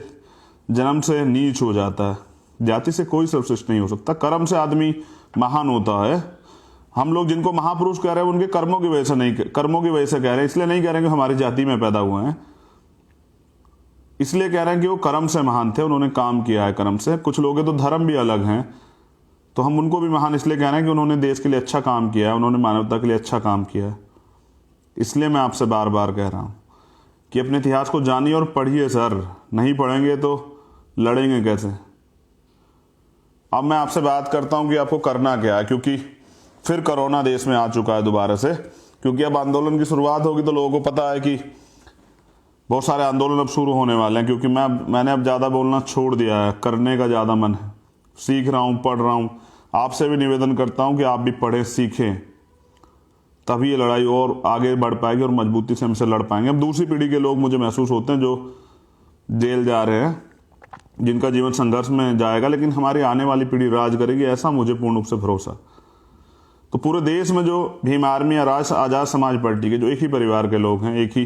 जन्म से नीच हो जाता है। जाति से कोई सर्वश्रेष्ठ नहीं हो सकता, कर्म से आदमी महान होता है। हम लोग जिनको महापुरुष कह रहे हैं उनके कर्मों की वजह से नहीं, कर्मों की वजह से कह रहे हैं, इसलिए नहीं कह रहे हैं कि हमारी जाति में पैदा हुए हैं, इसलिए कह रहे हैं कि वो कर्म से महान थे, उन्होंने काम किया है कर्म से। कुछ लोग तो धर्म भी अलग हैं, तो हम उनको भी महान इसलिए कह रहे हैं कि उन्होंने देश के लिए अच्छा काम किया है, उन्होंने मानवता के लिए अच्छा काम किया है। इसलिए मैं आपसे बार बार कह रहा हूँ कि अपने इतिहास को जानिए और पढ़िए सर, नहीं पढ़ेंगे तो लड़ेंगे कैसे। अब मैं आपसे बात करता हूँ कि आपको करना क्या है, क्योंकि फिर कोरोना देश में आ चुका है दोबारा से, क्योंकि अब आंदोलन की शुरुआत होगी तो लोगों को पता है कि बहुत सारे आंदोलन अब शुरू होने वाले हैं। क्योंकि मैंने अब ज़्यादा बोलना छोड़ दिया है, करने का ज़्यादा मन है, सीख रहा हूँ, पढ़ रहा हूँ। आपसे भी निवेदन करता हूँ कि आप भी पढ़ें, सीखें, तभी ये लड़ाई और आगे बढ़ पाएगी और मजबूती से हमसे लड़ पाएंगे। अब दूसरी पीढ़ी के लोग मुझे महसूस होते हैं जो जेल जा रहे हैं, जिनका जीवन संघर्ष में जाएगा, लेकिन हमारी आने वाली पीढ़ी राज करेगी, ऐसा मुझे पूर्ण रूप से भरोसा। तो पूरे देश में जो भीम आर्मी या आज़ाद समाज पार्टी के जो एक ही परिवार के लोग हैं, एक ही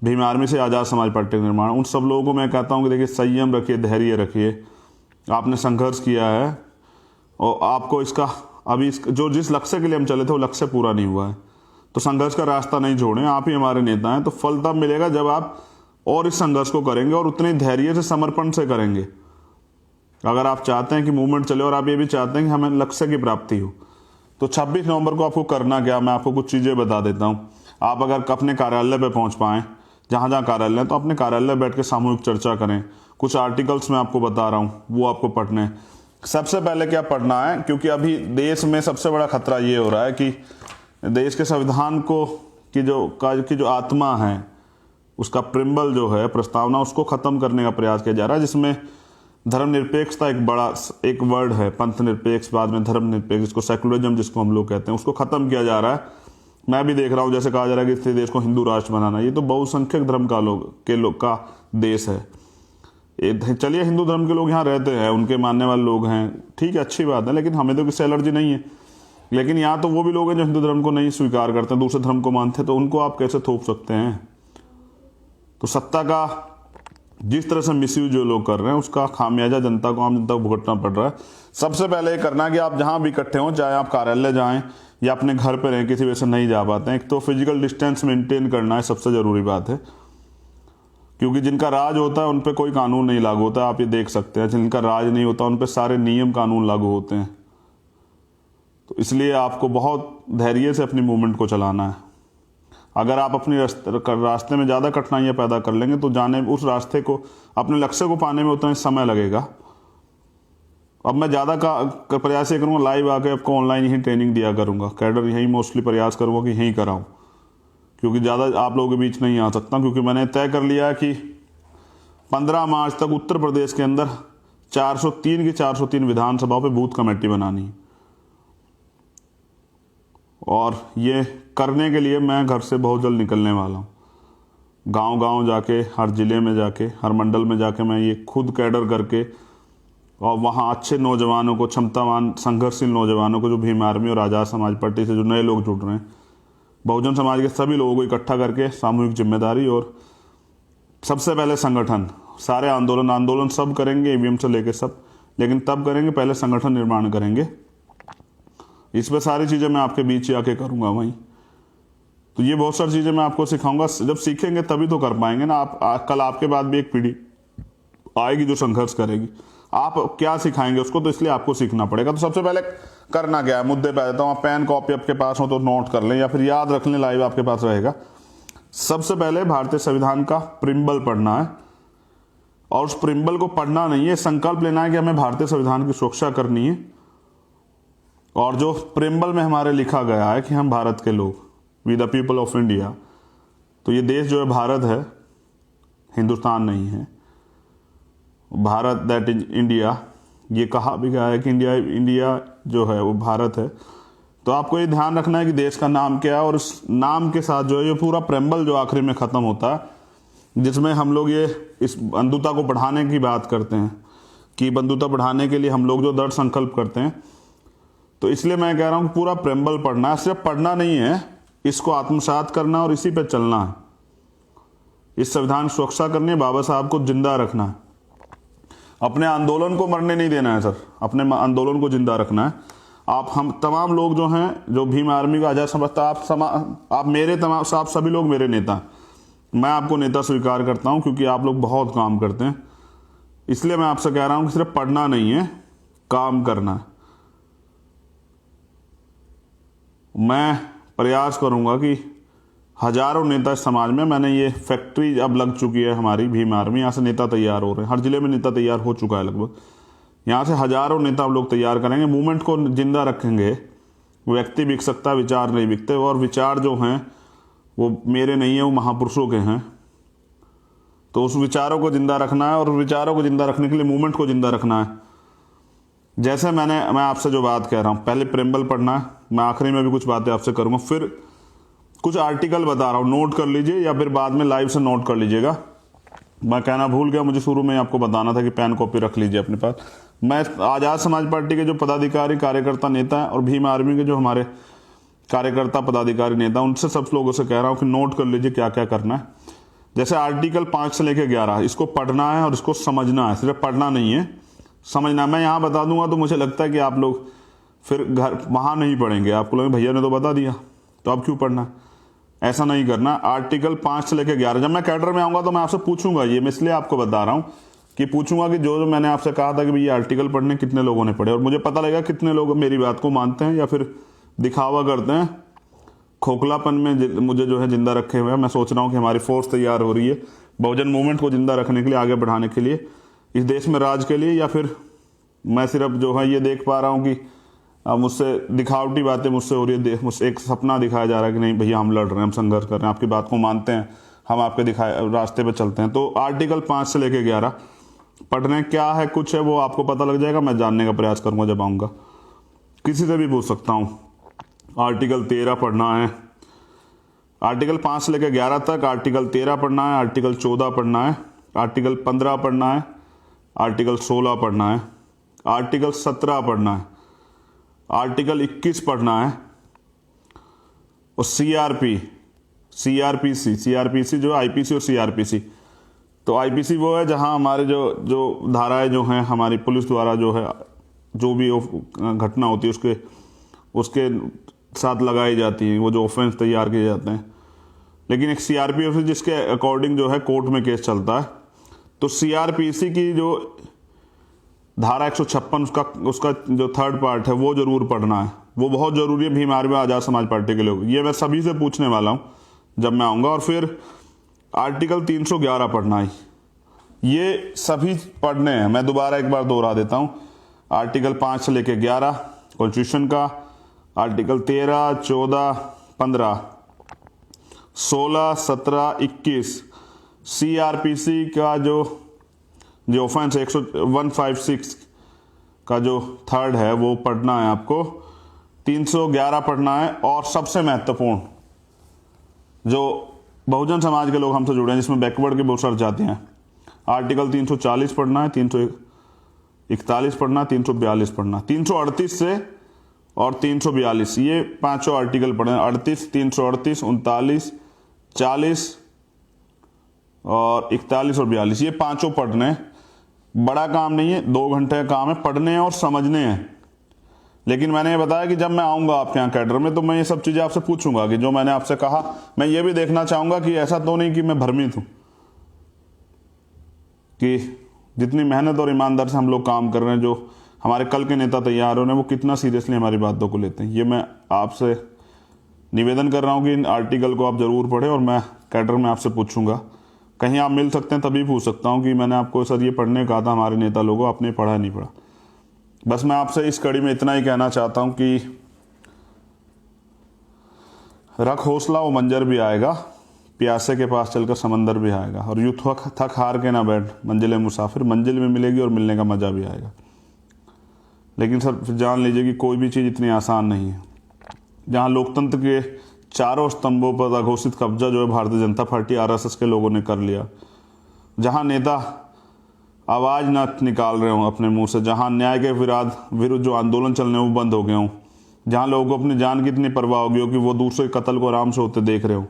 भीम आर्मी से आज़ाद समाज पार्टी का निर्माण, उन सब लोगों को मैं कहता हूँ कि देखिए संयम रखिए, धैर्य रखिए। आपने संघर्ष किया है और आपको इसका अभी जो जिस लक्ष्य के लिए हम चले थे वो लक्ष्य पूरा नहीं हुआ है, तो संघर्ष का रास्ता नहीं छोड़ें। आप ही हमारे नेता हैं, तो फल तब मिलेगा जब आप और इस संघर्ष को करेंगे और उतने धैर्य से, समर्पण से करेंगे। अगर आप चाहते हैं कि मूवमेंट चले और आप ये भी चाहते हैं कि हमें लक्ष्य की प्राप्ति हो, तो 26 नवंबर को आपको करना क्या, मैं आपको कुछ चीज़ें बता देता हूँ। आप अगर अपने कार्यालय पे पहुँच पाएँ, जहाँ जहाँ कार्यालय है, तो अपने कार्यालय बैठ के सामूहिक चर्चा करें। कुछ आर्टिकल्स मैं आपको बता रहा हूँ, वो आपको पढ़ने हैं। सबसे पहले क्या पढ़ना है, क्योंकि अभी देश में सबसे बड़ा खतरा ये हो रहा है कि देश के संविधान को की जो आत्मा है, उसका प्रिम्बल जो है, प्रस्तावना, उसको ख़त्म करने का प्रयास किया जा रहा है, जिसमें धर्मनिरपेक्षता एक वर्ड है, पंथ निरपेक्ष, बाद में धर्मनिरपेक्ष, जिसको सेकुलरिज्म जिसको हम लोग कहते हैं, उसको ख़त्म किया जा रहा है। मैं भी देख रहा हूँ, जैसे कहा जा रहा है कि इस देश को हिंदू राष्ट्र बनाना, ये तो बहुसंख्यक धर्म का देश है। चलिए हिंदू धर्म के लोग यहाँ रहते हैं, उनके मानने वाले लोग हैं, ठीक है, अच्छी बात है, लेकिन हमें तो किसी एलर्जी नहीं है। लेकिन यहाँ तो वो भी लोग हैं जो हिंदू धर्म को नहीं स्वीकार करते, दूसरे धर्म को मानते हैं, तो उनको आप कैसे थोप सकते हैं। तो सत्ता का जिस तरह से मिसयूज जो लोग कर रहे हैं, उसका खामियाजा जनता को, आम जनता को भुगतना पड़ रहा है। सबसे पहले ये करना है कि आप जहाँ भी इकट्ठे हों, चाहे आप कार्यालय जाएं या अपने घर पर रहें, किसी वजह से नहीं जा पाते हैं, एक तो फिजिकल डिस्टेंस मेंटेन करना है, सबसे ज़रूरी बात है। क्योंकि जिनका राज होता है उन पर कोई कानून नहीं लागू होता, आप ये देख सकते हैं। जिनका राज नहीं होता उन पर सारे नियम कानून लागू होते हैं। तो इसलिए आपको बहुत धैर्य से अपनी मूवमेंट को चलाना है। अगर आप अपने रास्ते में ज़्यादा कठिनाइयाँ पैदा कर लेंगे तो जाने उस रास्ते को, अपने लक्ष्य को पाने में उतना समय लगेगा। अब मैं ज़्यादा का प्रयास ये करूँगा, लाइव आके आपको ऑनलाइन ही ट्रेनिंग दिया करूँगा, कैडर यही मोस्टली प्रयास करूँगा कि यहीं कराऊँ, क्योंकि ज़्यादा आप लोगों के बीच नहीं आ सकता। क्योंकि मैंने तय कर लिया है कि 15 मार्च तक उत्तर प्रदेश के अंदर 403 की 403 विधानसभाओं पे बूथ कमेटी बनानी है। और ये करने के लिए मैं घर से बहुत जल्द निकलने वाला हूँ। गांव-गांव जाके, हर ज़िले में जाके, हर मंडल में जाके मैं ये खुद कैडर करके और वहाँ अच्छे नौजवानों को, क्षमतावान संघर्षशील नौजवानों को, जो भीम आर्मी और आज़ाद समाज पार्टी से जो नए लोग जुड़ रहे हैं, बहुजन समाज के सभी लोगों को इकट्ठा करके सामूहिक जिम्मेदारी और सबसे पहले संगठन, सारे आंदोलन सब करेंगे, ईवीएम से लेके सब, लेकिन तब करेंगे पहले संगठन निर्माण करेंगे। इस पर सारी चीज़ें मैं आपके बीच ही आके करूँगा वहीं। तो ये बहुत सारी चीज़ें मैं आपको सिखाऊंगा, जब सीखेंगे तभी तो कर पाएंगे ना आप। कल आपके बाद भी एक पीढ़ी आएगी जो संघर्ष करेगी, आप क्या सिखाएंगे उसको, तो इसलिए आपको सीखना पड़ेगा। तो सबसे पहले करना क्या है, मुद्दे पे आ जाता हूँ। आप पेन कॉपी आपके पास हो तो नोट कर लें या फिर याद रख लें, लाइव आपके पास रहेगा। सबसे पहले भारतीय संविधान का प्रिम्बल पढ़ना है, और उस प्रिम्बल को पढ़ना नहीं है, संकल्प लेना है कि हमें भारतीय संविधान की सुरक्षा करनी है। और जो प्रिम्बल में हमारे लिखा गया है कि हम भारत के लोग, we the people of India, तो ये देश जो है भारत है, हिंदुस्तान नहीं है। भारत दैट इज इंडिया, ये कहा भी गया है कि इंडिया जो है वो भारत है। तो आपको ये ध्यान रखना है कि देश का नाम क्या है, और उस नाम के साथ जो है ये पूरा प्रेम्बल जो आखिरी में ख़त्म होता है, जिसमें हम लोग ये इस बंधुता को बढ़ाने की बात करते हैं कि बंधुता बढ़ाने के लिए हम लोग जो दृढ़ संकल्प करते हैं। तो इसलिए मैं कह रहा हूँ पूरा प्रेम्बल पढ़ना है, सिर्फ पढ़ना नहीं है, इसको आत्मसात करना और इसी पे चलना है। इस संविधान की सुरक्षा करनी है, बाबा साहब को जिंदा रखना है, अपने आंदोलन को मरने नहीं देना है सर, अपने आंदोलन को जिंदा रखना है। आप हम तमाम लोग जो हैं, जो भीम आर्मी का आजाद समझता, आप मेरे तमाम, आप सभी लोग मेरे नेता हैं। मैं आपको नेता स्वीकार करता हूं क्योंकि आप लोग बहुत काम करते हैं। इसलिए मैं आपसे कह रहा हूं कि सिर्फ पढ़ना नहीं है, काम करना है। मैं प्रयास करूंगा कि हजारों नेता इस समाज में, मैंने ये फैक्ट्री अब लग चुकी है हमारी भीम आर्मी, यहाँ से नेता तैयार हो रहे हैं, हर जिले में नेता तैयार हो चुका है लगभग। यहाँ से हजारों नेता हम लोग तैयार करेंगे, मूवमेंट को जिंदा रखेंगे। व्यक्ति बिक सकता, विचार नहीं बिकते, और विचार जो हैं वो मेरे नहीं है, वो महापुरुषों के हैं। तो उस विचारों को जिंदा रखना है, और विचारों को जिंदा रखने के लिए मूवमेंट को जिंदा रखना है। जैसे मैं आपसे जो बात कह रहा हूँ, पहले प्रेम्बल पढ़ना है, मैं आखिरी में भी कुछ बातें आपसे करूँगा, फिर कुछ आर्टिकल बता रहा हूँ, नोट कर लीजिए या फिर बाद में लाइव से नोट कर लीजिएगा। मैं कहना भूल गया, मुझे शुरू में आपको बताना था कि पेन कॉपी रख लीजिए अपने पास। मैं आज़ाद समाज पार्टी के जो पदाधिकारी, कार्यकर्ता, नेता हैं, और भीम आर्मी के जो हमारे कार्यकर्ता, पदाधिकारी, नेता, उनसे सब लोगों से कह रहा हूँ कि नोट कर लीजिए क्या क्या करना है। जैसे आर्टिकल 5 से लेकर 11, इसको पढ़ना है और इसको समझना है, सिर्फ पढ़ना नहीं है, समझना। मैं यहाँ बता दूंगा तो मुझे लगता है कि आप लोग फिर घर वहाँ नहीं पढ़ेंगे, आपको लगेगा भैया ने तो बता दिया तो अब क्यों पढ़ना। ऐसा नहीं करना। आर्टिकल 5 से लेकर 11, जब मैं कैडर में आऊँगा तो मैं आपसे पूछूंगा, ये मैं इसलिए आपको बता रहा हूँ कि पूछूंगा कि जो मैंने आपसे कहा था कि भाई ये आर्टिकल पढ़ने कितने लोगों ने पढ़े, और मुझे पता लगेगा कितने लोग मेरी बात को मानते हैं या फिर दिखावा करते हैं, खोखलापन में मुझे जो है जिंदा रखे हुए हैं। मैं सोच रहा हूँ कि हमारी फोर्स तैयार हो रही है बहुजन मूवमेंट को जिंदा रखने के लिए, आगे बढ़ाने के लिए, इस देश में राज के लिए, या फिर मैं सिर्फ जो है ये देख पा रहा हूँ कि मुझसे दिखावटी बातें मुझसे हो रही है, मुझसे एक सपना दिखाया जा रहा है कि नहीं भैया हम लड़ रहे हैं, हम संघर्ष कर रहे हैं, आपकी बात को मानते हैं, हम आपके दिखाए रास्ते पे चलते हैं। तो आर्टिकल 5 से लेकर 11 पढ़ने क्या है, कुछ है वो आपको पता लग जाएगा। मैं जानने का प्रयास करूंगा जब आऊँगा, किसी से भी पूछ सकता हूँ। आर्टिकल 13 पढ़ना है, आर्टिकल 5 से लेकर 11 तक। आर्टिकल 13 पढ़ना है, आर्टिकल 14 पढ़ना है, आर्टिकल 15 पढ़ना है, आर्टिकल 16 पढ़ना है, आर्टिकल 17 पढ़ना है, आर्टिकल 21 पढ़ना है, और सीआरपीसी जो आईपीसी और सीआरपीसी। तो आईपीसी वो है जहां हमारे जो धाराएं जो हैं हमारी पुलिस द्वारा जो है, जो भी घटना होती है उसके साथ लगाई जाती है, वो जो ऑफेंस तैयार किए जाते हैं। लेकिन एक सीआरपीएफ जिसके अकॉर्डिंग जो है कोर्ट में केस चलता है। तो सीआरपीसी की जो धारा 156 उसका जो थर्ड पार्ट है वो जरूर पढ़ना है, वो बहुत जरूरी है भीम आर्मी आजाद समाज पार्टी के लोग। ये मैं सभी से पूछने वाला हूं जब मैं आऊंगा। और फिर आर्टिकल 311 पढ़ना है, ये सभी पढ़ने हैं। मैं दोबारा एक बार दोहरा देता हूं, आर्टिकल 5 से लेकर 11 कॉन्स्टिट्यूशन का, आर्टिकल 13, 14, 15, 16, 17, 21 सीआरपीसी का जो ऑफेंस 156 का जो थर्ड है वो पढ़ना है आपको, 311 पढ़ना है। और सबसे महत्वपूर्ण जो बहुजन समाज के लोग हमसे जुड़े हैं, जिसमें बैकवर्ड के बहुत सारे जाते हैं, आर्टिकल 340 पढ़ना है, 341 पढ़ना, 342 पढ़ना, 338 से और 342, ये पांचों आर्टिकल पढ़े, 38, 338, 39, 40 और 41 और 42, ये पांचों पढ़ने। बड़ा काम नहीं है, 2 घंटे का काम है, पढ़ने और समझने हैं। लेकिन मैंने ये बताया कि जब मैं आऊंगा आपके यहाँ कैडर में तो मैं ये सब चीजें आपसे पूछूंगा कि जो मैंने आपसे कहा, मैं ये भी देखना चाहूंगा कि ऐसा तो नहीं कि मैं भ्रमित हूं, कि जितनी मेहनत और ईमानदार से हम लोग काम कर रहे हैं, जो हमारे कल के नेता तैयार हो रहे हैं, वो कितना सीरियसली हमारी बातों को लेते हैं। ये मैं आपसे निवेदन कर रहा हूं कि इन आर्टिकल को आप जरूर पढ़ें, और मैं कैडर में आपसे पूछूंगा। कहीं आप मिल सकते हैं तभी पूछ सकता हूं कि मैंने आपको सर ये पढ़ने कहा था, हमारे नेता लोगों, आपने पढ़ा नहीं पढ़ा। बस मैं आपसे इस कड़ी में इतना ही कहना चाहता हूं कि रख हौसला, वो मंजर भी आएगा, प्यासे के पास चलकर समंदर भी आएगा, और यूं थक हार के ना बैठ, मंजिल मुसाफिर, मंजिल में मिलेगी और मिलने का मजा भी आएगा। लेकिन सर जान लीजिए कि कोई भी चीज़ इतनी आसान नहीं है। जहाँ लोकतंत्र के चारों स्तंभों पर अघोषित कब्जा जो है भारतीय जनता पार्टी आरएसएस के लोगों ने कर लिया। जहां नेता आवाज़ ना निकाल रहे हों अपने मुंह से, जहां न्याय के विरुद्ध जो आंदोलन चलने वो बंद हो गए हों, जहां लोगों को अपनी जान की इतनी परवाह होगी हो कि वो दूसरे कत्ल को आराम से होते देख रहे हो,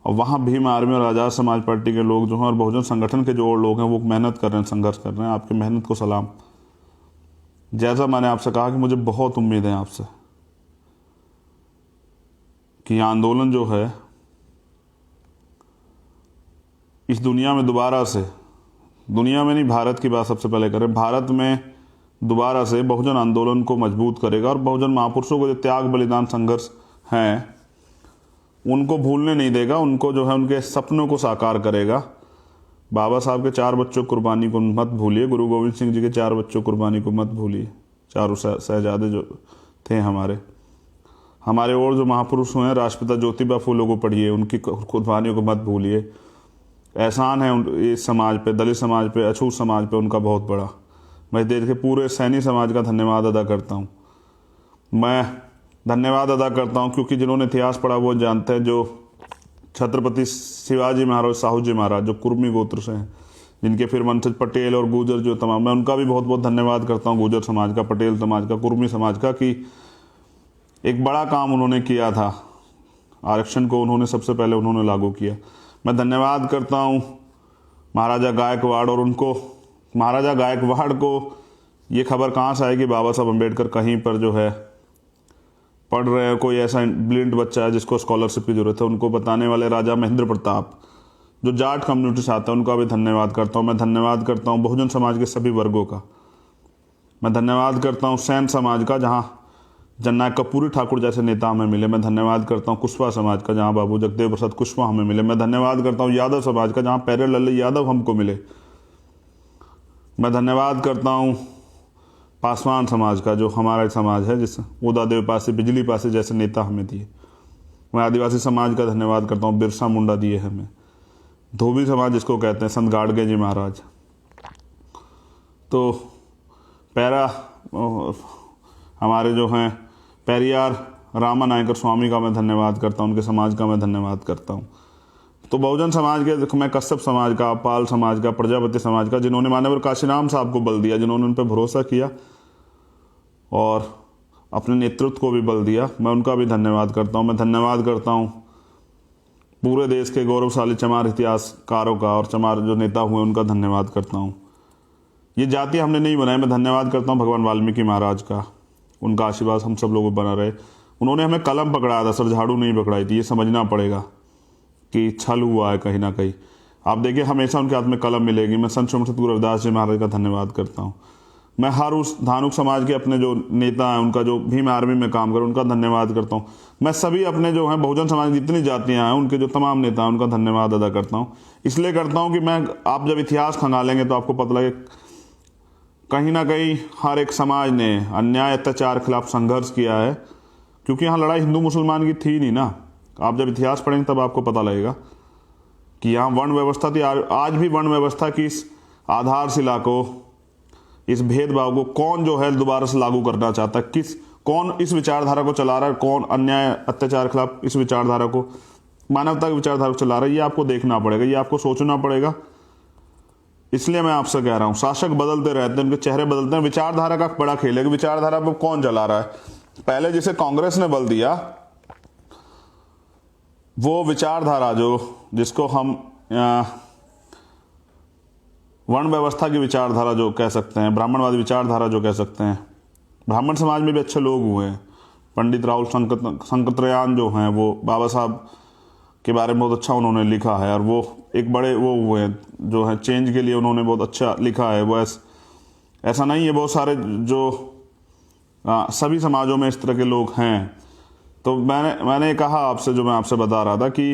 और वहाँ भीम आर्मी और आज़ाद समाज पार्टी के लोग जो हैं और बहुजन संगठन के जो और लोग हैं वो मेहनत कर रहे हैं, संघर्ष कर रहे हैं। आपकी मेहनत को सलाम। जैसा मैंने आपसे कहा कि मुझे बहुत उम्मीद है आपसे कि आंदोलन जो है इस दुनिया में दोबारा से, दुनिया में नहीं भारत की बात सबसे पहले करें, भारत में दोबारा से बहुजन आंदोलन को मजबूत करेगा और बहुजन महापुरुषों को जो त्याग बलिदान संघर्ष हैं उनको भूलने नहीं देगा, उनको जो है उनके सपनों को साकार करेगा। बाबा साहब के 4 बच्चों कुर्बानी को मत भूलिए, गुरु गोविंद सिंह जी के 4 बच्चों कुर्बानी को मत भूलिए। चारों शहजादे जो थे हमारे और जो महापुरुष हुए हैं, राष्ट्रपिता ज्योतिबा फूले को पढ़िए, उनकी कुर्बानियों को मत भूलिए। एहसान है इस समाज पे, दलित समाज पे, अछूत समाज पे उनका बहुत बड़ा। मैं देश के पूरे सैनी समाज का धन्यवाद अदा करता हूँ। मैं धन्यवाद अदा करता हूँ क्योंकि जिन्होंने इतिहास पढ़ा वो जानते हैं, जो छत्रपति शिवाजी महाराज, साहू जी महाराज जो कुर्मी गोत्र से हैं, जिनके फिर वंशज पटेल और गुर्जर जो तमाम, मैं उनका भी बहुत बहुत धन्यवाद करता हूँ, गुर्जर समाज का, पटेल समाज का, कुर्मी समाज का, कि एक बड़ा काम उन्होंने किया था। आरक्षण को सबसे पहले उन्होंने लागू किया। मैं धन्यवाद करता हूँ महाराजा गायकवाड़, और उनको महाराजा गायकवाड़ को ये खबर कहाँ से आई कि बाबा साहब अम्बेडकर कहीं पर जो है पढ़ रहे हैं, कोई ऐसा ब्लिंड बच्चा है जिसको स्कॉलरशिप की जरूरत है, उनको बताने वाले राजा महेंद्र प्रताप जो जाट कम्युनिटी से आते हैं, उनका भी धन्यवाद करता हूँ। मैं धन्यवाद करता हूँ बहुजन समाज के सभी वर्गों का। मैं धन्यवाद करता हूँ सैन समाज का, जहाँ जननायक कपूरी ठाकुर जैसे नेता हमें मिले। मैं धन्यवाद करता हूँ कुशवाहा समाज का, जहाँ बाबू जगदेव प्रसाद कुशवाहा हमें मिले। मैं धन्यवाद करता हूँ यादव समाज का, जहाँ प्यारेलाल यादव हमको मिले। मैं धन्यवाद करता हूँ पासवान समाज का, जो हमारा समाज है, जिस उदादेव पासी, बिजली पासी जैसे नेता हमें दिए। मैं आदिवासी समाज का धन्यवाद करता हूँ, बिरसा मुंडा दिए हमें। धोबी समाज जिसको कहते हैं, संत गाड़गे जी महाराज। तो पैरा हमारे जो हैं पेरियार रामा नायकर स्वामी का मैं धन्यवाद करता हूँ, उनके समाज का मैं धन्यवाद करता हूँ। तो बहुजन समाज के मैं कश्यप समाज का, पाल समाज का, प्रजापति समाज का, जिन्होंने मानवर काशीराम साहब को बल दिया, जिन्होंने उन पर भरोसा किया और अपने नेतृत्व को भी बल दिया, मैं उनका भी धन्यवाद करता हूँ। मैं धन्यवाद करता हूँ पूरे देश के गौरवशाली चमार इतिहासकारों का, और चमार जो नेता हुए उनका धन्यवाद करता हूँ। ये जाति हमने नहीं बनाई। मैं धन्यवाद करता हूँ भगवान वाल्मीकि महाराज का, उनका आशीर्वाद हम सब लोगों को बना रहे। उन्होंने हमें कलम पकड़ाया था सर, झाड़ू नहीं पकड़ाई थी। ये समझना पड़ेगा कि छल हुआ है कहीं ना कहीं। आप देखिए हमेशा उनके हाथ में कलम मिलेगी। मैं संत श्री गुरु रविदास जी महाराज का धन्यवाद करता हूँ। मैं हर उस धानुक समाज के अपने जो नेता हैं, उनका जो भीम आर्मी में काम कर, उनका धन्यवाद करता हूँ। मैं सभी अपने जो हैं बहुजन समाज की जितनी जातियाँ हैं, उनके जो तमाम नेता हैं, उनका धन्यवाद अदा करता हूँ। इसलिए करता हूँ कि आप जब इतिहास खंगालेंगे तो आपको पता लगे कहीं ना कहीं हर एक समाज ने अन्याय अत्याचार खिलाफ संघर्ष किया है, क्योंकि यहाँ लड़ाई हिंदू मुसलमान की थी नहीं ना। आप जब इतिहास पढ़ेंगे तब आपको पता लगेगा कि यहाँ वर्ण व्यवस्था थी। आज भी वर्ण व्यवस्था की इस आधारशिला को, इस भेदभाव को कौन जो है दोबारा से लागू करना चाहता है, कौन इस विचारधारा को चला रहा है, कौन अन्याय अत्याचार खिलाफ इस विचारधारा को, मानवता की विचारधारा को चला रहा है, ये आपको देखना पड़ेगा, ये आपको सोचना पड़ेगा। इसलिए मैं आपसे कह रहा हूँ, शासक बदलते रहते हैं, उनके चेहरे बदलते हैं, विचारधारा का बड़ा खेल है कि विचारधारा को कौन चला रहा है। पहले जिसे कांग्रेस ने बल दिया, वो विचारधारा जिसको हम वर्ण व्यवस्था की विचारधारा जो कह सकते हैं, ब्राह्मणवादी विचारधारा जो कह सकते हैं। ब्राह्मण समाज में भी अच्छे लोग हुए हैं। पंडित राहुल संकतरयान जो हैं, वो बाबा साहब के बारे में बहुत अच्छा उन्होंने लिखा है, और वो एक बड़े वो हुए हैं जो है चेंज के लिए, उन्होंने बहुत अच्छा लिखा है। वो ऐसा नहीं है, बहुत सारे जो सभी समाजों में इस तरह के लोग हैं। तो मैंने कहा आपसे, जो मैं आपसे बता रहा था कि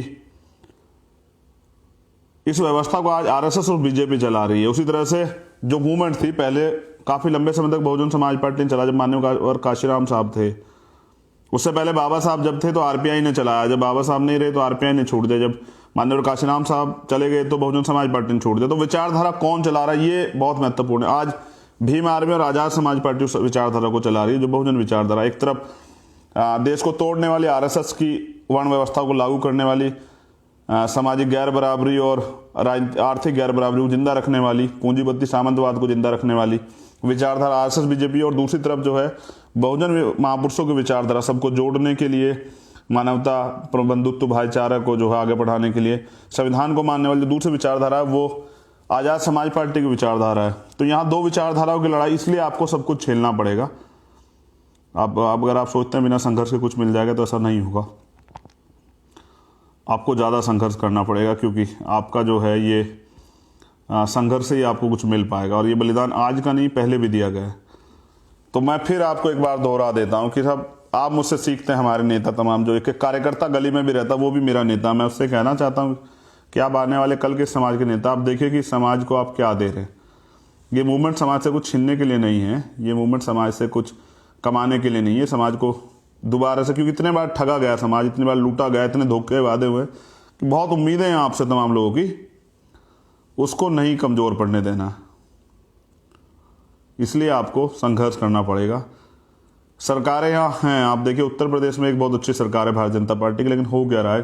इस व्यवस्था को आज आरएसएस और बीजेपी चला रही है। उसी तरह से जो मूवमेंट थी पहले काफी लंबे समय तक बहुजन समाज पार्टी ने चला, जब माननीय काशीराम साहब थे। उससे पहले बाबा साहब जब थे तो आरपीआई ने चलाया, जब बाबा साहब नहीं रहे तो आरपीआई ने छोड़ दिया, जब माननीय काशीराम साहब चले गए तो बहुजन समाज पार्टी ने छोड़ दिया। तो विचारधारा कौन चला रहा है, ये बहुत महत्वपूर्ण है। आज भीम आर्मी और आजाद समाज पार्टी उस विचारधारा को चला रही है, जो बहुजन विचारधारा। एक तरफ देश को तोड़ने वाली आरएसएस की वर्ण व्यवस्था को लागू करने वाली, सामाजिक गैर बराबरी और आर्थिक गैर बराबरी को जिंदा रखने वाली, पूंजीपति सामंतवाद को जिंदा रखने वाली विचारधारा आरएसएस बीजेपी, और दूसरी तरफ जो है बहुजन महापुरुषों की विचारधारा, सबको जोड़ने के लिए, मानवता, बंधुत्व, भाईचारा को जो है आगे बढ़ाने के लिए, संविधान को मानने वाली जो दूसरी विचारधारा है वो आज़ाद समाज पार्टी की विचारधारा है। तो यहाँ दो विचारधाराओं की लड़ाई, इसलिए आपको सब कुछ झेलना पड़ेगा। आप अगर आप सोचते हैं बिना संघर्ष के कुछ मिल जाएगा तो ऐसा नहीं होगा, आपको ज़्यादा संघर्ष करना पड़ेगा, क्योंकि आपका जो है ये संघर्ष से ही आपको कुछ मिल पाएगा, और ये बलिदान आज का नहीं पहले भी दिया गया है। तो मैं फिर आपको एक बार दोहरा देता हूँ कि सब आप मुझसे सीखते हैं, हमारे नेता तमाम, जो एक कार्यकर्ता गली में भी रहता वो भी मेरा नेता। मैं उससे कहना चाहता हूँ कि आप आने वाले कल के समाज के नेता, आप देखिए कि समाज को आप क्या दे रहे हैं। ये मूवमेंट समाज से कुछ छीनने के लिए नहीं है, ये मूवमेंट समाज से कुछ कमाने के लिए नहीं है, समाज को दोबारा से, क्योंकि इतने बार ठगा गया समाज, इतनी बार लूटा गया, इतने धोखे वादे हुए कि बहुत उम्मीदें हैं आपसे तमाम लोगों की, उसको नहीं कमज़ोर पड़ने देना। इसलिए आपको संघर्ष करना पड़ेगा। सरकारें यहाँ हैं, आप देखिए उत्तर प्रदेश में एक बहुत अच्छी सरकार है भारतीय जनता पार्टी की, लेकिन हो क्या रहा है,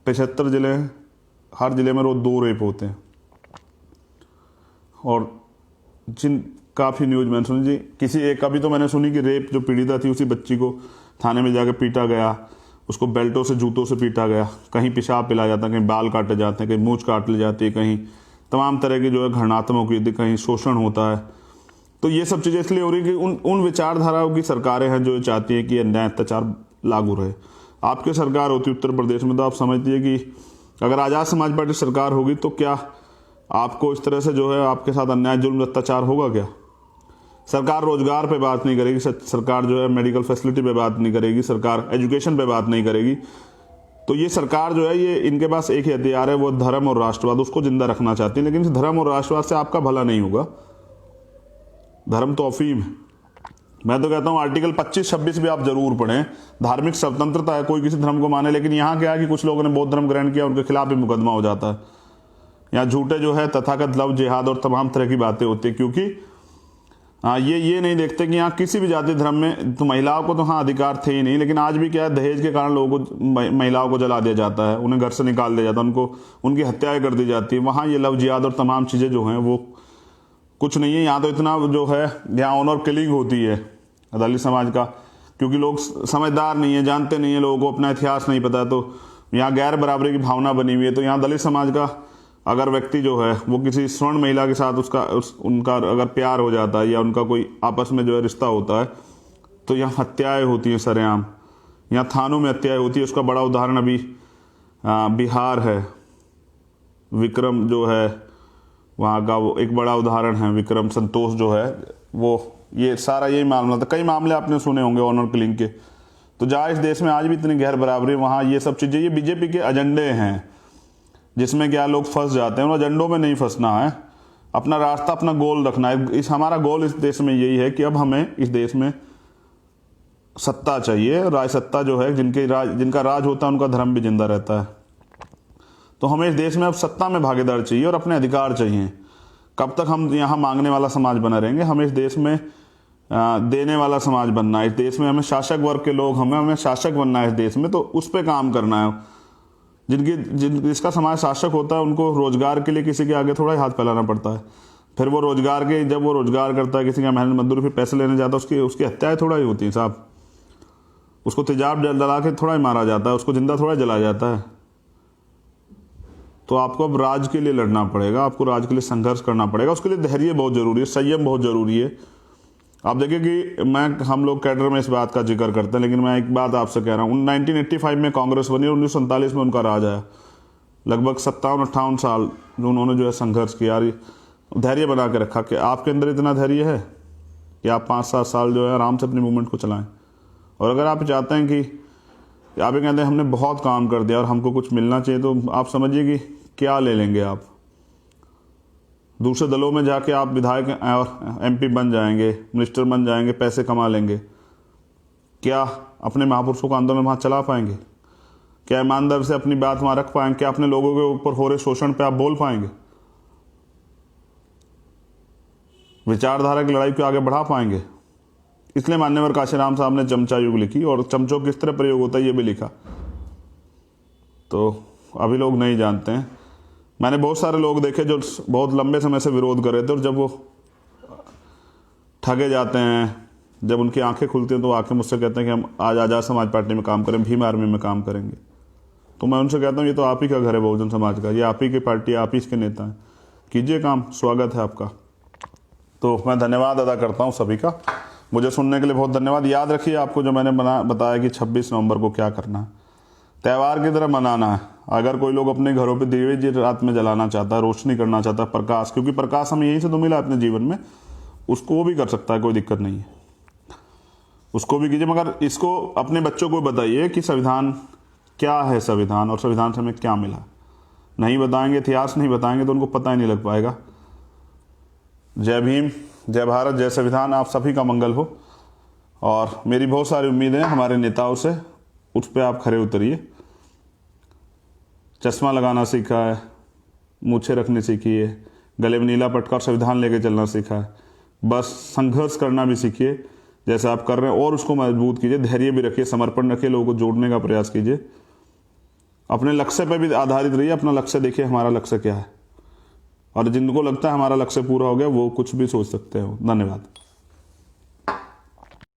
75 जिले हैं, हर जिले में रोज 2 रेप होते हैं। और जिन काफ़ी न्यूज मैंने सुनी जी, किसी एक अभी तो मैंने सुनी कि रेप जो पीड़िता थी उसी बच्ची को थाने में जाकर पीटा गया, उसको बेल्टों से जूतों से पीटा गया, कहीं पेशाब पिलाया जाता है, कहीं बाल काटे जाते हैं, कहीं मूंछ काट ली जाती है, कहीं तमाम तरह की जो है घृणात्मक युद्ध, कहीं शोषण होता है। तो ये सब चीज़ें इसलिए हो रही कि उन विचारधाराओं की सरकारें हैं जो चाहती है कि अन्याय अत्याचार लागू रहे। आपकी सरकार होती उत्तर प्रदेश में तो आप समझती है कि अगर आज़ाद समाज पार्टी सरकार होगी तो क्या आपको इस तरह से जो है आपके साथ अन्याय जुल्म अत्याचार होगा क्या? सरकार रोजगार पे बात नहीं करेगी, सरकार जो है मेडिकल फैसिलिटी पे बात नहीं करेगी, सरकार एजुकेशन पे बात नहीं करेगी। तो ये सरकार जो है ये इनके पास एक ही हथियार है, वो धर्म और राष्ट्रवाद, उसको जिंदा रखना चाहती है। लेकिन इस धर्म और राष्ट्रवाद से आपका भला नहीं होगा। धर्म तो अफीम है। मैं तो कहता हूं आर्टिकल 25-26 भी आप जरूर पढ़ें। धार्मिक स्वतंत्रता है, कोई किसी धर्म को माने, लेकिन यहाँ क्या है कि कुछ लोगों ने बौद्ध धर्म ग्रहण किया, उनके खिलाफ भी मुकदमा हो जाता है। यहाँ झूठे जो है तथाकथित लव जिहाद और तमाम तरह की बातें होती है, क्योंकि ये नहीं देखते कि यहाँ किसी भी जाति धर्म में तो महिलाओं को तो हाँ अधिकार थे ही नहीं, लेकिन आज भी क्या है, दहेज के कारण लोगों को, महिलाओं को जला दिया जाता है, उन्हें घर से निकाल दिया जाता है, उनको उनकी हत्याएं कर दी जाती है। वहाँ ये लव जिहाद और तमाम चीज़ें जो हैं वो कुछ नहीं है। यहाँ तो इतना जो है यहाँ ऑनर किलिंग होती है दलित समाज का, क्योंकि लोग समझदार नहीं है, जानते नहीं है, लोगों को अपना इतिहास नहीं पता है। तो यहाँ गैर बराबरी की भावना बनी हुई है। तो यहाँ दलित समाज का अगर व्यक्ति जो है वो किसी स्वर्ण महिला के साथ उनका अगर प्यार हो जाता है या उनका कोई आपस में जो है रिश्ता होता है, तो यहाँ हत्याएं होती हैं सरेआम, यहाँ थानों में हत्याएं होती है। उसका बड़ा उदाहरण अभी बिहार है, विक्रम जो है वहाँ का वो एक बड़ा उदाहरण है, विक्रम संतोष जो है वो, ये सारा यही मामला था। कई मामले आपने सुने होंगे ऑनर किलिंग के। तो जहाँ इस देश में आज भी इतनी गैर बराबरी, वहाँ ये सब चीज़ें, ये बीजेपी के एजेंडे हैं जिसमें क्या लोग फंस जाते हैं। उन एजेंडों में नहीं फंसना है, अपना रास्ता, अपना गोल रखना है। हमारा गोल इस देश में यही है कि अब हमें इस देश में सत्ता चाहिए। राज सत्ता जो है, जिनका राज होता है उनका धर्म भी जिंदा रहता है। तो हमें इस देश में अब सत्ता में भागीदार चाहिए और अपने अधिकार चाहिए। कब तक हम यहाँ मांगने वाला समाज बना रहेंगे? हमें इस देश में देने वाला समाज बनना है। इस देश में हमें शासक वर्ग के लोग, हमें शासक बनना है इस देश में। तो उस पर काम करना है। जिसका समाज शासक होता है उनको रोजगार के लिए किसी के आगे थोड़ा ही हाथ फैलाना पड़ता है। फिर वो जब वो रोजगार करता है, किसी का मेहनत मजदूरी फिर पैसे लेने जाता है, उसकी हत्याएं थोड़ा ही होती हैं साहब। उसको तेजाब जला के थोड़ा ही मारा जाता है, उसको जिंदा थोड़ा जलाया जाता है। तो आपको अब राज के लिए लड़ना पड़ेगा, आपको राज के लिए संघर्ष करना पड़ेगा। उसके लिए धैर्य बहुत जरूरी है, संयम बहुत जरूरी है। आप देखिए कि हम लोग कैडर में इस बात का जिक्र करते हैं, लेकिन मैं एक बात आपसे कह रहा हूँ, 1985 में कांग्रेस बनी और 1947 में उनका राज आया। लगभग 57-58 साल उन्होंने जो है संघर्ष किया, धैर्य बना के रखा। कि आपके अंदर इतना धैर्य है कि आप 5-7 साल जो है आराम से अपनी मूवमेंट को चलाएं। और अगर आप चाहते हैं कि आप ये कहते हैं हमने बहुत काम कर दिया और हमको कुछ मिलना चाहिए, तो आप समझिए कि क्या ले लेंगे आप। दूसरे दलों में जाके आप विधायक और एमपी बन जाएंगे, मिनिस्टर बन जाएंगे, पैसे कमा लेंगे। क्या अपने महापुरुषों का आंदोलन वहाँ चला पाएंगे? क्या ईमानदार से अपनी बात वहाँ रख पाएंगे? क्या अपने लोगों के ऊपर हो रहे शोषण पे आप बोल पाएंगे? विचारधारा की लड़ाई को आगे बढ़ा पाएंगे? इसलिए मान्यवर काशीराम साहब ने चमचा युग लिखी, और चमचों किस तरह प्रयोग होता है ये भी लिखा। तो अभी लोग नहीं जानते हैं। मैंने बहुत सारे लोग देखे जो बहुत लंबे समय से विरोध कर रहे थे, और जब वो ठगे जाते हैं, जब उनकी आंखें खुलती हैं, तो आके मुझसे कहते हैं कि हम आज आज़ाद समाज पार्टी में काम करें, भीम आर्मी में काम करेंगे। तो मैं उनसे कहता हूँ ये तो आप ही का घर है बहुजन समाज का, ये आप ही की पार्टी है, आप ही इसके नेता हैं, कीजिए काम, स्वागत है आपका। तो मैं धन्यवाद अदा करता हूँ सभी का, मुझे सुनने के लिए बहुत धन्यवाद। याद रखिए आपको जो मैंने बताया कि 26 नवंबर को क्या करना है, त्यौहार की तरह मनाना है। अगर कोई लोग अपने घरों पे दिए रात में जलाना चाहता है, रोशनी करना चाहता है, प्रकाश, क्योंकि प्रकाश हमें यहीं से तो मिला अपने जीवन में, उसको वो भी कर सकता है, कोई दिक्कत नहीं है, उसको भी कीजिए। मगर इसको अपने बच्चों को बताइए कि संविधान क्या है, संविधान और संविधान से हमें क्या मिला। नहीं बताएंगे, इतिहास नहीं बताएंगे तो उनको पता ही नहीं लग पाएगा। जय भीम, जय भारत, जय संविधान। आप सभी का मंगल हो, और मेरी बहुत सारी उम्मीदें हैं हमारे नेताओं से, उस पर आप खरे उतरिए। चश्मा लगाना सीखा है, मूछें रखनी सीखी है, गले में नीला पटका और संविधान लेके चलना सीखा है। बस संघर्ष करना भी सीखिए जैसे आप कर रहे हैं, और उसको मजबूत कीजिए, धैर्य भी रखिए, समर्पण रखिए, लोगों को जोड़ने का प्रयास कीजिए। अपने लक्ष्य पर भी आधारित रहिए, अपना लक्ष्य देखिए हमारा लक्ष्य क्या है, और जिनको लगता है हमारा लक्ष्य पूरा हो गया वो कुछ भी सोच सकते हो। धन्यवाद।